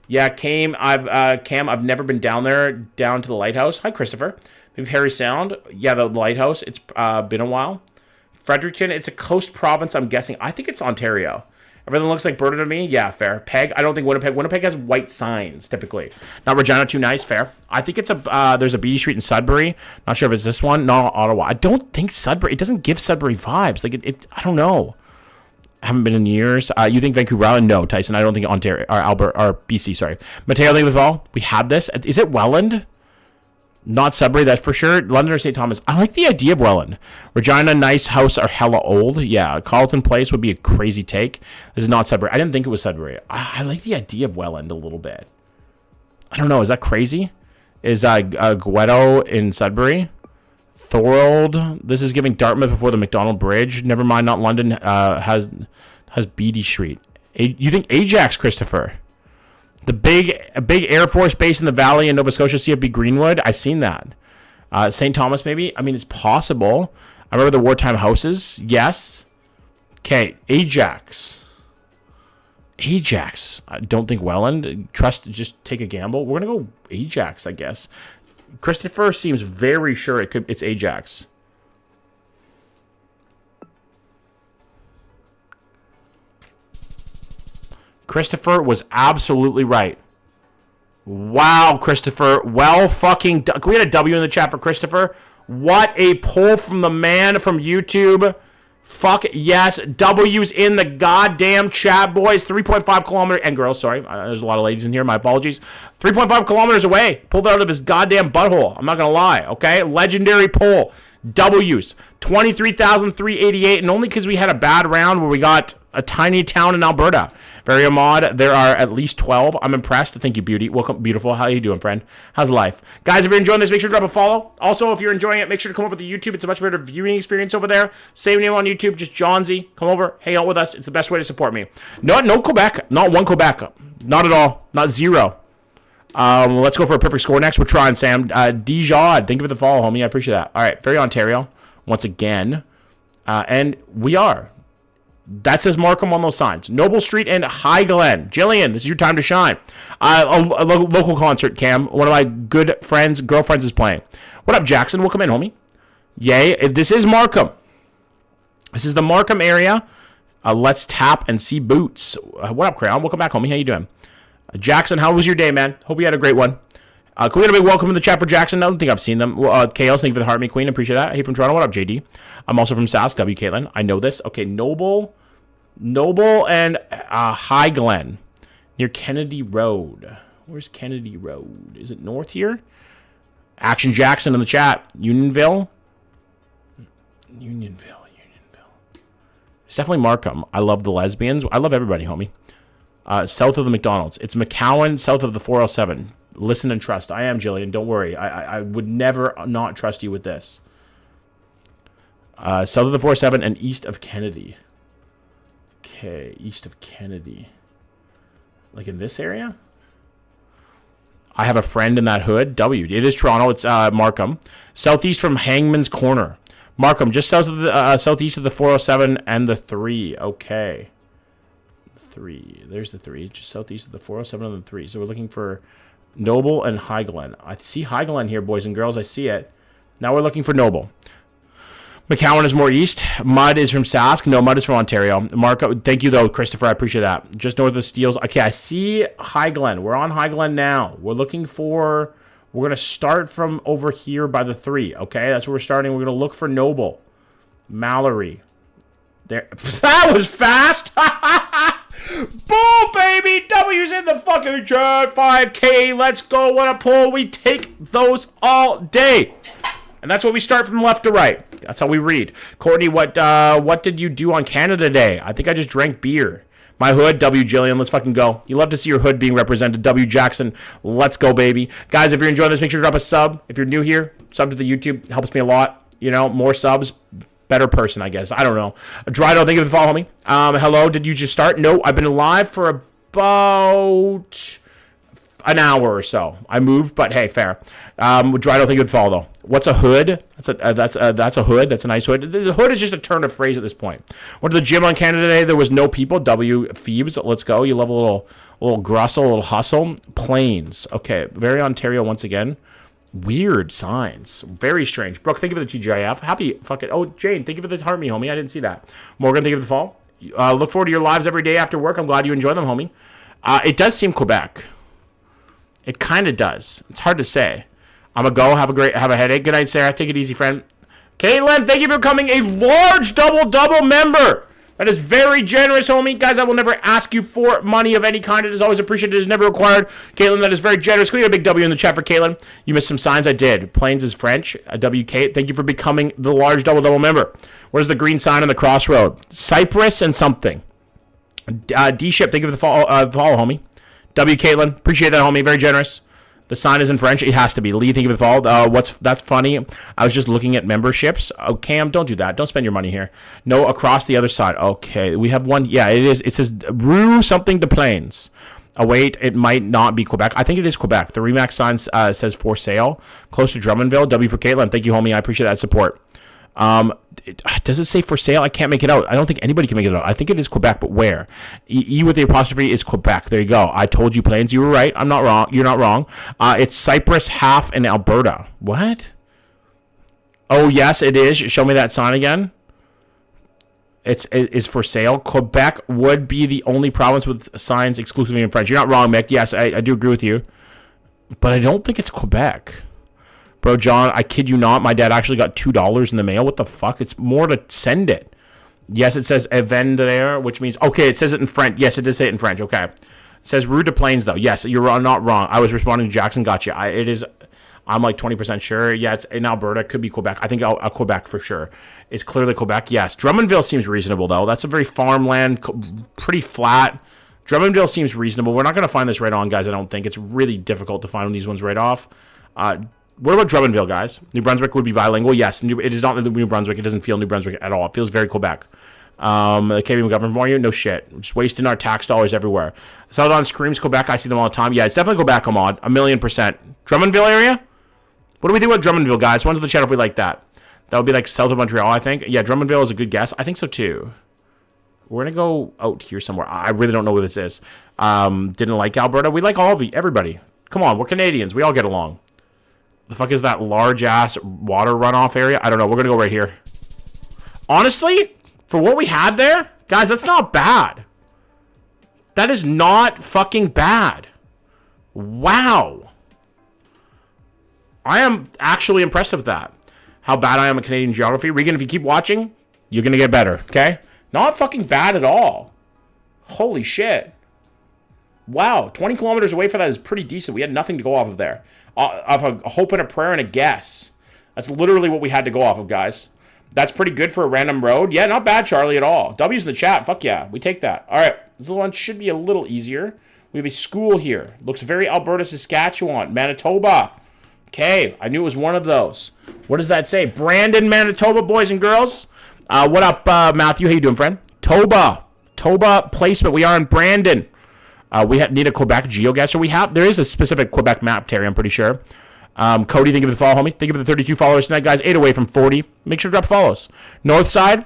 Speaker 1: Yeah, Cam, I've never been down there, down to the lighthouse. Hi, Christopher. Maybe Perry Sound. Yeah, the lighthouse. It's been a while. Fredericton, it's a coast province, I'm guessing. I think it's Ontario. Everything looks like Berta to me. Yeah, fair. Peg, I don't think Winnipeg. Winnipeg has white signs, typically. Not Regina, too nice, fair. I think it's there's a BD Street in Sudbury. Not sure if it's this one. No, Ottawa. I don't think Sudbury, it doesn't give Sudbury vibes. Like, I don't know. I haven't been in years. You think Vancouver Island? No, Tyson. I don't think Ontario, or Alberta, or BC, sorry. Mateo, think of the fall. We had this. Is it Welland? Not Sudbury, that's for sure. London or St. Thomas. I like the idea of Welland. Regina, nice house, are hella old. Yeah, Carleton Place would be a crazy take. This is not Sudbury. I didn't think it was Sudbury. I like the idea of Welland a little bit. I don't know. Is that crazy? Is Guedo in Sudbury? Thorold. This is giving Dartmouth before the McDonald Bridge. Never mind, not London. Has Beatty Street. You think Ajax, Christopher? The big Air Force base in the Valley in Nova Scotia, CFB Greenwood. I seen that. St. Thomas, maybe. I mean, it's possible. I remember the wartime houses. Yes. Okay, Ajax. I don't think Welland. Just take a gamble. We're gonna go Ajax, I guess. Christopher seems very sure it's Ajax. Christopher was absolutely right. Wow, Christopher. Well fucking... Can we get a W in the chat for Christopher? What a pull from the man from YouTube. Fuck yes. W's in the goddamn chat, boys. 3.5 kilometers... And girls, sorry. There's a lot of ladies in here. My apologies. 3.5 kilometers away. Pulled out of his goddamn butthole. I'm not going to lie, okay? Legendary pull. W's. 23,388. And only because we had a bad round where we got a tiny town in Alberta. Very Ahmad, there are at least 12. I'm impressed. Thank you, Beauty. Welcome, beautiful. How you doing, friend? How's life? Guys, if you're enjoying this, make sure to drop a follow. Also, if you're enjoying it, make sure to come over to YouTube. It's a much better viewing experience over there. Same name on YouTube, just Johnsy. Come over, hang out with us. It's the best way to support me. No Quebec. Not one Quebec. Not at all. Not zero. Let's go for a perfect score next. We're trying, Sam. Dijod, thank you for the follow, homie. I appreciate that. All right, very Ontario once again. And we are. That says Markham on those signs. Noble Street and High Glen. Jillian, this is your time to shine. A local concert, Cam. One of my good friends, girlfriends is playing. What up, Jackson? Welcome in, homie. Yay. This is Markham. This is the Markham area. Let's tap and see boots. What up, Crayon? Welcome back, homie. How you doing? Jackson, how was your day, man? Hope you had a great one. Can we get a big welcome in the chat for Jackson? I don't think I've seen them. Chaos, thank you for the heart, me queen. Appreciate that. Hey, from Toronto. What up, JD? I'm also from Sask. W, Caitlin. I know this. Okay, Noble and High Glen near Kennedy Road. Where's Kennedy Road? Is it north here? Action Jackson in the chat. Unionville. It's definitely Markham. I love the lesbians. I love everybody, homie. South of the McDonald's. It's McCowan, south of the 407. Listen and trust. I am, Jillian. Don't worry. I would never not trust you with this. South of the 407 and east of Kennedy. Okay, east of Kennedy. Like in this area? I have a friend in that hood. W. It is Toronto. It's Markham. Southeast from Hangman's Corner. Markham, just south of the southeast of the 407 and the 3. Okay. 3. There's the 3. Just southeast of the 407 and the 3. So we're looking for Noble and High Glen. I see High Glen here, boys and girls. I see it. Now we're looking for Noble. McCowan is more east. Mud is from Sask. No, Mud is from Ontario. Marco, thank you, though, Christopher. I appreciate that. Just north of Steeles. Okay, I see High Glen. We're on High Glen now. We're looking for... We're going to start from over here by the 3, okay? That's where we're starting. We're going to look for Noble. Mallory. There. That was fast! Boom, baby! W's in the fucking chat. 5K. Let's go. What a pull. We take those all day. And that's what we start from left to right. That's how we read. Courtney, what did you do on Canada Day? I think I just drank beer. My hood, W. Jillian, let's fucking go. You love to see your hood being represented. W. Jackson, let's go, baby. Guys, if you're enjoying this, make sure to drop a sub. If you're new here, sub to the YouTube. It helps me a lot. You know, more subs, better person, I guess. I don't know. Drydo, thank you for following me. Hello, did you just start? No, I've been live for about an hour or so. I moved, but hey, fair. Drydo, thank you for follow, though. What's a hood? That's a hood. That's a nice hood. The hood is just a turn of phrase at this point. Went to the gym on Canada today. There was no people. W Phoebes. Let's go. You love a little grussle, a little hustle. Plains. Okay. Very Ontario once again. Weird signs. Very strange. Brooke, thank you for the TGIF. Happy fucking. Oh, Jane, thank you for the heart me, homie. I didn't see that. Morgan, thank you for the fall. Look forward to your lives every day after work. I'm glad you enjoy them, homie. It does seem Quebec. It kind of does. It's hard to say. I'm going to go. Have a headache. Good night, Sarah. Take it easy, friend. Caitlin, thank you for becoming a large double member. That is very generous, homie. Guys, I will never ask you for money of any kind. It is always appreciated. It is never required. Caitlin, that is very generous. Can we get a big W in the chat for Caitlin? You missed some signs. I did. Plains is French. WK, thank you for becoming the large double member. Where's the green sign on the crossroad? Cypress and something. D-Ship, thank you for the follow, homie. W. Caitlin, appreciate that, homie. Very generous. The sign is in French. It has to be. Lee, thank you for the follow. That's funny. I was just looking at memberships. Oh, Cam, don't do that. Don't spend your money here. No, across the other side. Okay, we have one. Yeah, it is. It says Rue something de Plains. Oh, wait, it might not be Quebec. I think it is Quebec. The Remax sign says for sale. Close to Drummondville. W for Caitlin. Thank you, homie. I appreciate that support. Does it say for sale? I can't make it out. I don't think anybody can make it out. I think it is Quebec, but where? E with the apostrophe is Quebec. There you go. I told you, Plains. You were right. I'm not wrong. You're not wrong. It's Cypress, half, in Alberta. What? Oh, yes, it is. Show me that sign again. It is for sale. Quebec would be the only province with signs exclusively in French. You're not wrong, Mick. Yes, I do agree with you. But I don't think it's Quebec. Bro, John, I kid you not. My dad actually got $2 in the mail. What the fuck? It's more to send it. Yes, it says Evendre, which means... Okay, it says it in French. Yes, it does say it in French. Okay. It says Rue de Plains, though. Yes, you're not wrong. I was responding to Jackson. Gotcha. It is... I'm like 20% sure. Yeah, it's in Alberta. It could be Quebec. I think Quebec for sure. It's clearly Quebec. Yes. Drummondville seems reasonable, though. That's a very farmland, pretty flat. Drummondville seems reasonable. We're not going to find this right on, guys, I don't think. It's really difficult to find these ones right off. What about Drummondville, guys? New Brunswick would be bilingual. Yes, it is not New Brunswick. It doesn't feel New Brunswick at all. It feels very Quebec. The Canadian government for you? No shit. We're just wasting our tax dollars everywhere. Celadon screams Quebec. I see them all the time. Yeah, it's definitely Quebec, Ahmad. 1,000,000%. Drummondville area? What do we think about Drummondville, guys? Someone to the chat if we like that. That would be like south of Montreal, I think. Yeah, Drummondville is a good guess. I think so, too. We're going to go out here somewhere. I really don't know where this is. Didn't like Alberta. We like everybody. Come on, we're Canadians. We all get along. The fuck is that large-ass water runoff area? I don't know. We're going to go right here. Honestly, for what we had there, guys, that's not bad. That is not fucking bad. Wow. I am actually impressed with that. How bad I am at Canadian geography. Regan, if you keep watching, you're going to get better, okay? Not fucking bad at all. Holy shit. Wow, 20 kilometers away from that is pretty decent. We had nothing to go off of there. Of a hope and a prayer and a guess. That's literally what we had to go off of, guys. That's pretty good for a random road. Yeah, not bad, Charlie, at all. W's in the chat. Fuck yeah, we take that. All right, this one should be a little easier. We have a school here. Looks very Alberta, Saskatchewan, Manitoba. Okay, I knew it was one of those. What does that say? Brandon, Manitoba, boys and girls. What up, Matthew? How you doing, friend? Toba placement. We are in Brandon. We need a Quebec Geoguessr. There is a specific Quebec map, Terry, I'm pretty sure. Cody, thank you for the follow, homie. Thank you for the 32 followers tonight, guys. 8 away from 40. Make sure to drop follows. North side,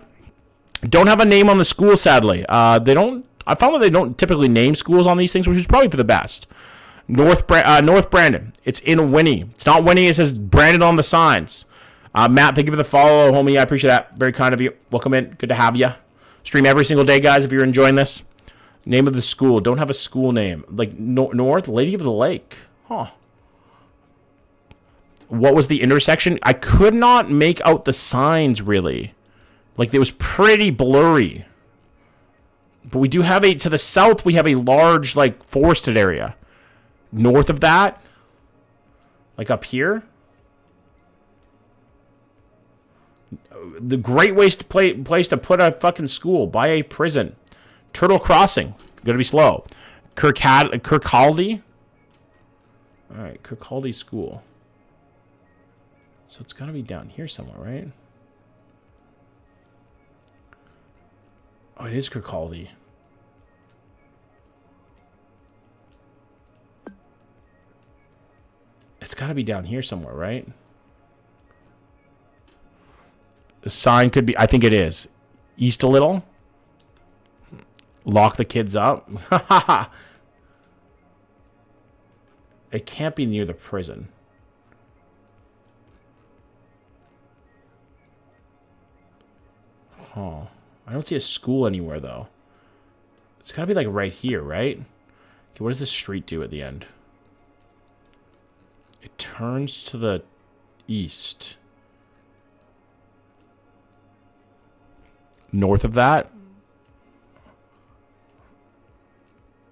Speaker 1: don't have a name on the school, sadly. I found that they don't typically name schools on these things, which is probably for the best. North Brandon. It's in Winnie. It's not Winnie. It says Brandon on the signs. Matt, thank you for the follow, homie. I appreciate that. Very kind of you. Welcome in. Good to have you. Stream every single day, guys, if you're enjoying this. Name of the school. Don't have a school name. Like, North Lady of the Lake. Huh. What was the intersection? I could not make out the signs, really. Like, it was pretty blurry. But we do have to the south, we have a large, like, forested area. North of that, like up here. The great place to put a fucking school. By a prison. Turtle Crossing. Gonna be slow. Kirkcaldy. Alright, Kirkcaldy School. So it's gotta be down here somewhere, right? Oh, it is Kirkcaldy. It's gotta be down here somewhere, right? The sign could be, I think it is. East a little. Lock the kids up. It can't be near the prison. Huh. I don't see a school anywhere, though. It's gotta be, like, right here, right? Okay, what does this street do at the end? It turns to the east. North of that?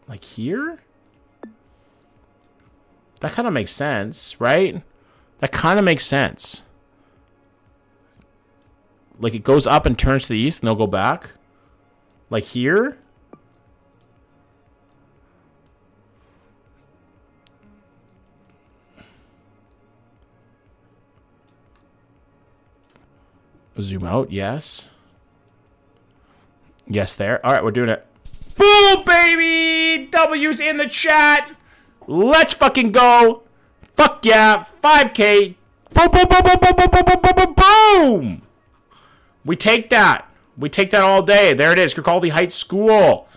Speaker 1: Like here? That kind of makes sense, right? That kind of makes sense. Like it goes up and turns to the east and they'll go back? Like here? Zoom out, yes. Yes, there. All right, we're doing it. Boom, baby! W's in the chat. Let's fucking go. Fuck yeah. 5K. Boom, boom, boom, boom, boom, boom, boom, boom, boom, boom, boom. We take that. We take that all day. There it is. Kirkcaldy Heights School.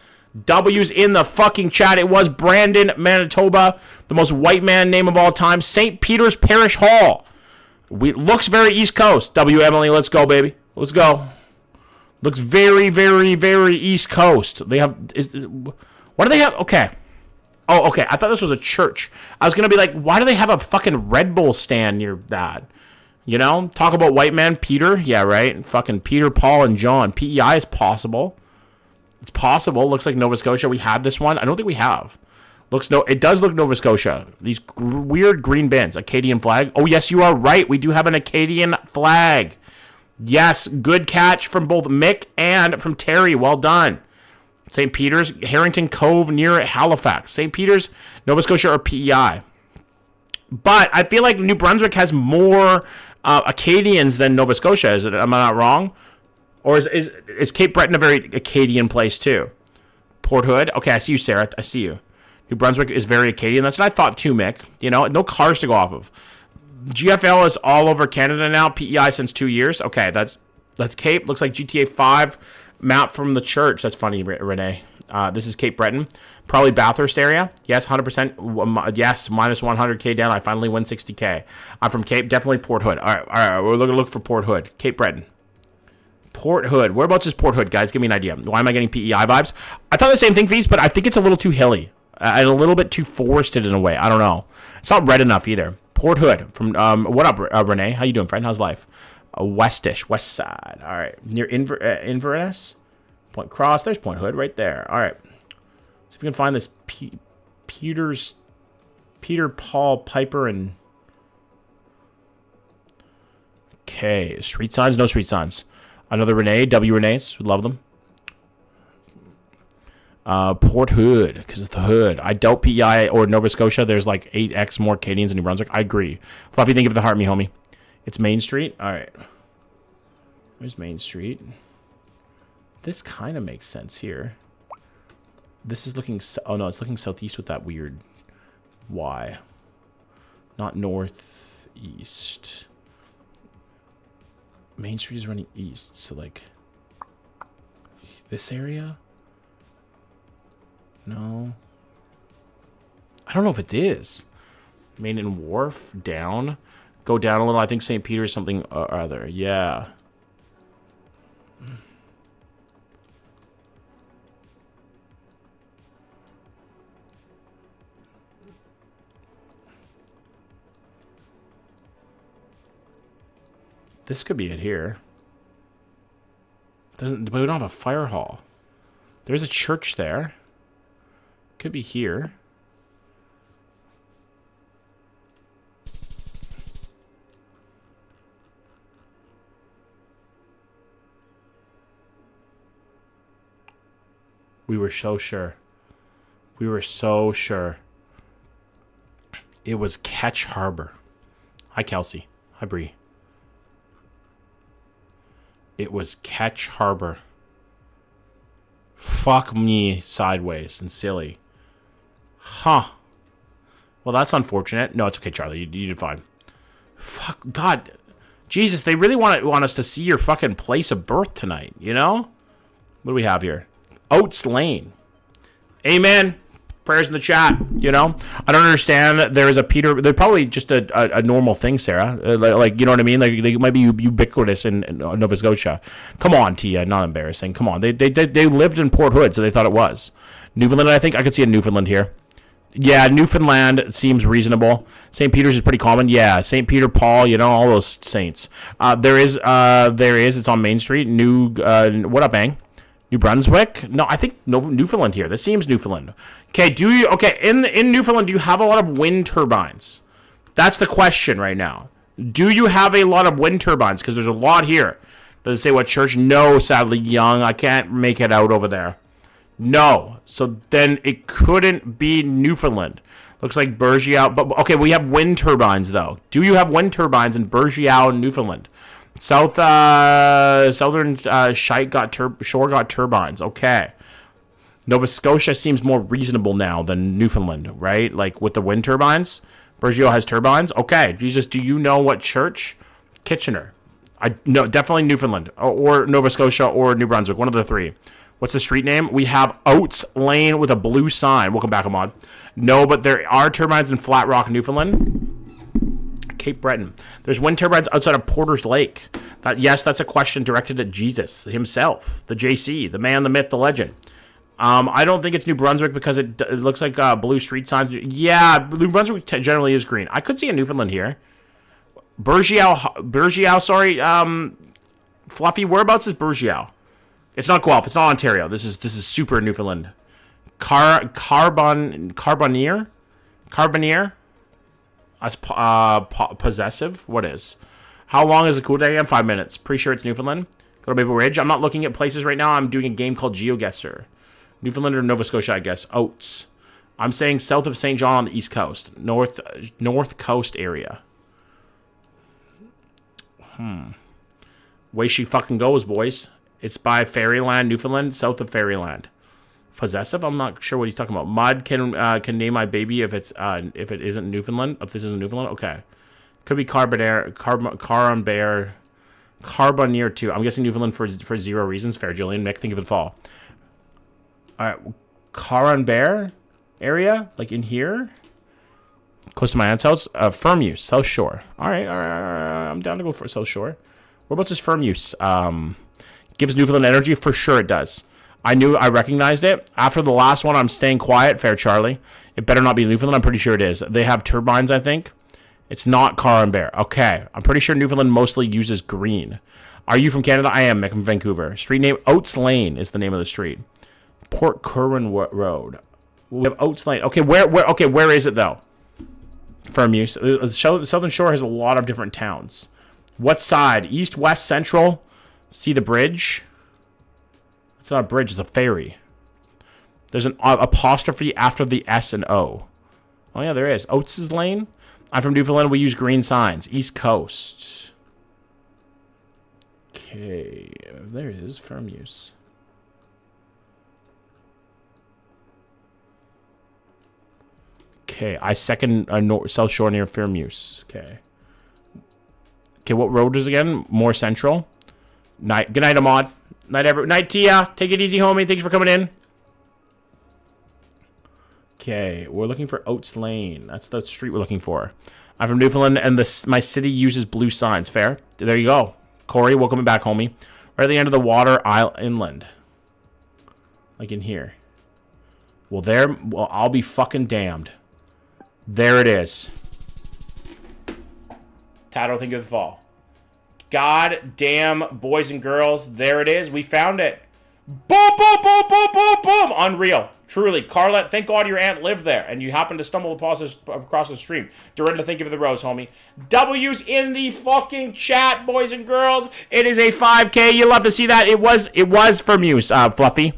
Speaker 1: W's in the fucking chat. It was Brandon, Manitoba. The most white man name of all time. St. Peter's Parish Hall. Looks very East Coast. W. Emily, let's go, baby. Let's go. Looks very, very, very East Coast. They have... what do they have? Okay. Oh, okay. I thought this was a church. I was going to be like, why do they have a fucking Red Bull stand near that? You know? Talk about white man, Peter. Yeah, right? Fucking Peter, Paul, and John. PEI is possible. It's possible. Looks like Nova Scotia. We had this one. I don't think we have. It does look Nova Scotia. These weird green bins. Acadian flag. Oh, yes, you are right. We do have an Acadian flag. Yes, good catch from both Mick and from Terry. Well done. St. Peter's, Harrington Cove near Halifax. St. Peter's, Nova Scotia, or PEI. But I feel like New Brunswick has more Acadians than Nova Scotia. Am I not wrong? Or is Cape Breton a very Acadian place too? Port Hood? Okay, I see you, Sarah. I see you. New Brunswick is very Acadian. That's what I thought too, Mick. You know, no cars to go off of. GFL is all over Canada now. PEI since 2 years. Okay, that's Cape. Looks like GTA 5 map from the church. That's funny, Renee. This is Cape Breton. Probably Bathurst area. Yes, 100%. Yes, minus 100K down. I finally win 60K. I'm from Cape. Definitely Port Hood. All right. We're going to look for Port Hood. Cape Breton. Port Hood. Whereabouts is Port Hood, guys? Give me an idea. Why am I getting PEI vibes? I thought the same thing, Fees, but I think it's a little too hilly. And a little bit too forested in a way. I don't know. It's not red enough either. Port Hood. From what up, Renee? How you doing, friend? How's life? Westish. West side. All right. Near Inverness. Point Cross. There's Point Hood right there. All right. So if we can find this Peter, Paul, Piper, and... Okay. Street signs? No street signs. Another Renee. W Renee's. We love them. Port Hood, because it's the hood. I doubt PEI or Nova Scotia. There's like 8x more Canadians in New Brunswick. I agree. Fluffy, think of the heart, me homie. It's Main Street. All right. There's Main Street. This kind of makes sense here. This is looking... Oh, no, it's looking southeast with that weird Y. Not northeast. Main Street is running east, so like... This area? No. I don't know if it is. Main and Wharf, down. Go down a little. I think St. Peter's something or other. Yeah. This could be it here. But we don't have a fire hall. There's a church there. Could be here. We were so sure. We were so sure. It was Ketch Harbor. Hi, Kelsey. Hi, Bree. It was Ketch Harbor. Fuck me sideways and silly. Huh. Well, that's unfortunate. No, it's okay, Charlie. You did fine. Fuck. God. Jesus, they really want us to see your fucking place of birth tonight, you know? What do we have here? Oats Lane. Amen. Prayers in the chat, you know? I don't understand. There is a Peter. They're probably just a normal thing, Sarah. Like, you know what I mean? Like, they might be ubiquitous in Nova Scotia. Come on, Tia. Not embarrassing. Come on. They lived in Port Hood, so they thought it was. Newfoundland, I think. I could see a Newfoundland here. Yeah, Newfoundland seems reasonable. St. Peter's is pretty common. Yeah, St. Peter, Paul, you know, all those saints. There is. It's on Main Street. What up, Bang? New Brunswick? No, I think Newfoundland here. This seems Newfoundland. Okay, in Newfoundland, do you have a lot of wind turbines? That's the question right now. Do you have a lot of wind turbines? Because there's a lot here. Does it say what church? No, sadly, Young. I can't make it out over there. No. So then it couldn't be Newfoundland. Looks like Burgiao. But okay, we have wind turbines, though. Do you have wind turbines in Burgiao and Newfoundland? Southern Shore got turbines. Okay. Nova Scotia seems more reasonable now than Newfoundland, right? Like with the wind turbines. Burgiao has turbines. Okay. Jesus, do you know what church? Kitchener. No, definitely Newfoundland or Nova Scotia or New Brunswick. One of the three. What's the street name? We have Oats Lane with a blue sign. Welcome back, Ahmad. No, but there are turbines in Flat Rock, Newfoundland. Cape Breton. There's wind turbines outside of Porter's Lake. That's a question directed at Jesus himself, the JC, the man, the myth, the legend. I don't think it's New Brunswick because it looks like blue street signs. Yeah, New Brunswick generally is green. I could see a Newfoundland here. Burgiao, sorry. Fluffy, whereabouts is Burgiao? It's not Guelph. It's not Ontario. This is super Newfoundland. Carbonier. That's possessive. What is? How long is the cool day? 5 minutes. Pretty sure it's Newfoundland. Go to Maple Ridge. I'm not looking at places right now. I'm doing a game called Geoguessr. Newfoundland or Nova Scotia, I guess. Oats. I'm saying south of St. John on the east coast. North coast area. Way she fucking goes, boys. It's by Fairyland, Newfoundland, south of Fairyland. Possessive? I'm not sure what he's talking about. Mud can name my baby if it isn't Newfoundland. If this isn't Newfoundland, okay. Could be Carbonier too. I'm guessing Newfoundland for zero reasons. Fair, Julian. Mick, think of it fall. All right, Caron area, like in here, close to my aunt's house. Firm use, South Shore. All right. I'm down to go for South Shore. Whereabouts is firm use? Gives Newfoundland energy for sure. It does. I recognized it. After the last one, I'm staying quiet. Fair, Charlie. It better not be Newfoundland. I'm pretty sure it is. They have turbines, I think. It's not Car and Bear. Okay. I'm pretty sure Newfoundland mostly uses green. Are you from Canada? I am. I'm from Vancouver. Street name, Oats Lane is the name of the street. Port Curran Road. We have Oats Lane. Okay, where is it, though? Firm use. Southern Shore has a lot of different towns. What side? East, west, central? See the bridge? It's not a bridge, it's a ferry. There's an apostrophe after the S and O. Oh, yeah, there is. Oats' Lane. I'm from Newfoundland. We use green signs. East Coast. Okay. There it is. Firm use. Okay. I second South Shore near firm use. Okay. Okay, what road is it again? More central. Night. Good night, Ahmad. Night, Tia. Take it easy, homie. Thanks for coming in. Okay, we're looking for Oats Lane. That's the street we're looking for. I'm from Newfoundland, and my city uses blue signs. Fair? There you go. Corey, welcome back, homie. Right at the end of the water inland. Like in here. Well, I'll be fucking damned. There it is. Tato, think of the fall. God damn, boys and girls, there it is. We found it. Boom, boom, boom, boom, boom, boom. Unreal. Truly. Carlette, thank God your aunt lived there, and you happened to stumble across the stream. Dorinda, think of the rose, homie. W's in the fucking chat, boys and girls. It is a 5K. You love to see that. It was from you, Fluffy.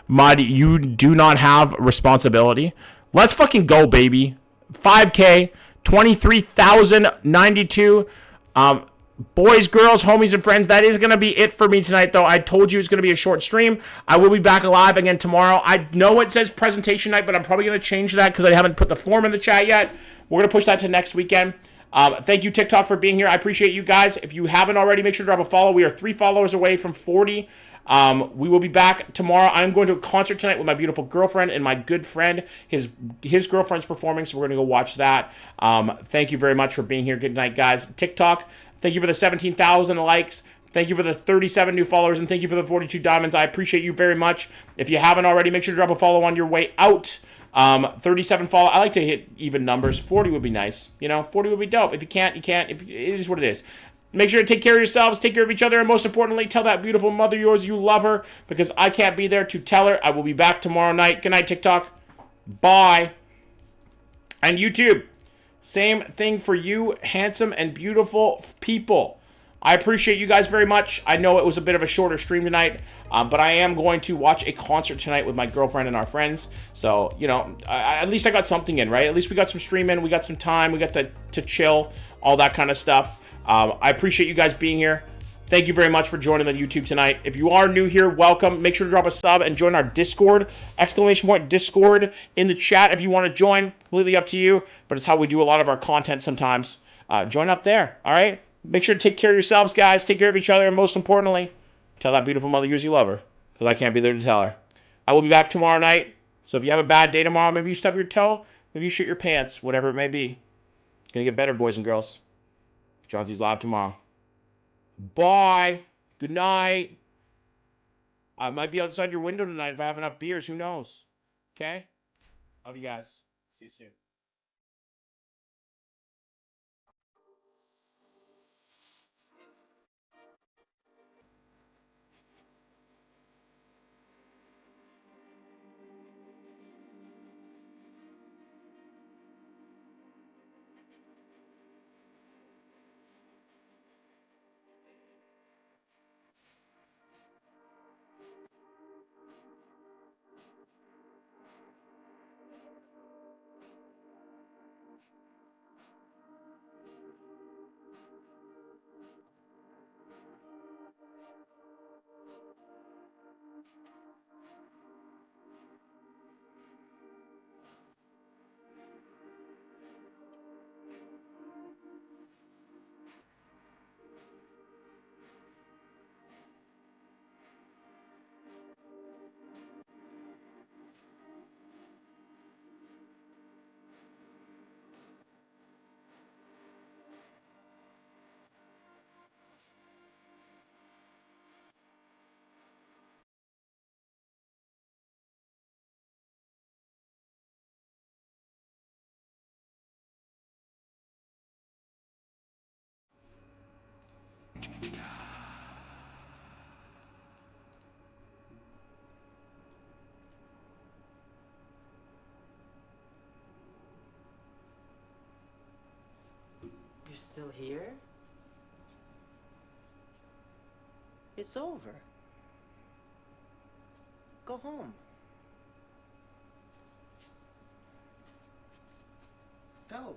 Speaker 1: Mud, you do not have responsibility. Let's fucking go, baby. 5K, 23,092. Boys, girls, homies, and friends, that is going to be it for me tonight, though. I told you it's going to be a short stream. I will be back alive again tomorrow. I know it says presentation night, but I'm probably going to change that because I haven't put the form in the chat yet. We're going to push that to next weekend. Thank you, TikTok, for being here. I appreciate you guys. If you haven't already, make sure to drop a follow. We are 3 followers away from 40. We will be back tomorrow. I'm going to a concert tonight with my beautiful girlfriend and my good friend. His girlfriend's performing, so we're going to go watch that. Thank you very much for being here. Good night, guys. TikTok, thank you for the 17,000 likes. Thank you for the 37 new followers, and thank you for the 42 diamonds. I appreciate you very much. If you haven't already, make sure to drop a follow on your way out. 37 follow. I like to hit even numbers. 40 would be nice. 40 would be dope. If you can't, you can't. It is what it is. Make sure to take care of yourselves, take care of each other, and most importantly, tell that beautiful mother of yours you love her, because I can't be there to tell her. I will be back tomorrow night. Good night, TikTok. Bye. And YouTube, same thing for you, handsome and beautiful people. I appreciate you guys very much. I know it was a bit of a shorter stream tonight, but I am going to watch a concert tonight with my girlfriend and our friends. So, at least I got something in, right? At least we got some stream in. We got some time. We got to chill, all that kind of stuff. I appreciate you guys being here. Thank you very much for joining the YouTube tonight. If you are new here, welcome. Make sure to drop a sub and join our Discord. !Discord in the chat if you want to join. Completely up to you, but it's how we do a lot of our content sometimes. Join up there, all right? Make sure to take care of yourselves, guys. Take care of each other, and most importantly, tell that beautiful mother yours you love her, because I can't be there to tell her. I will be back tomorrow night, so if you have a bad day tomorrow, maybe you stub your toe, maybe you shit your pants, whatever it may be. It's going to get better, boys and girls. John Z's live tomorrow. Bye. Good night. I might be outside your window tonight if I have enough beers. Who knows? Okay? Love you guys. See you soon.
Speaker 2: You're still here? It's over. Go home. Go.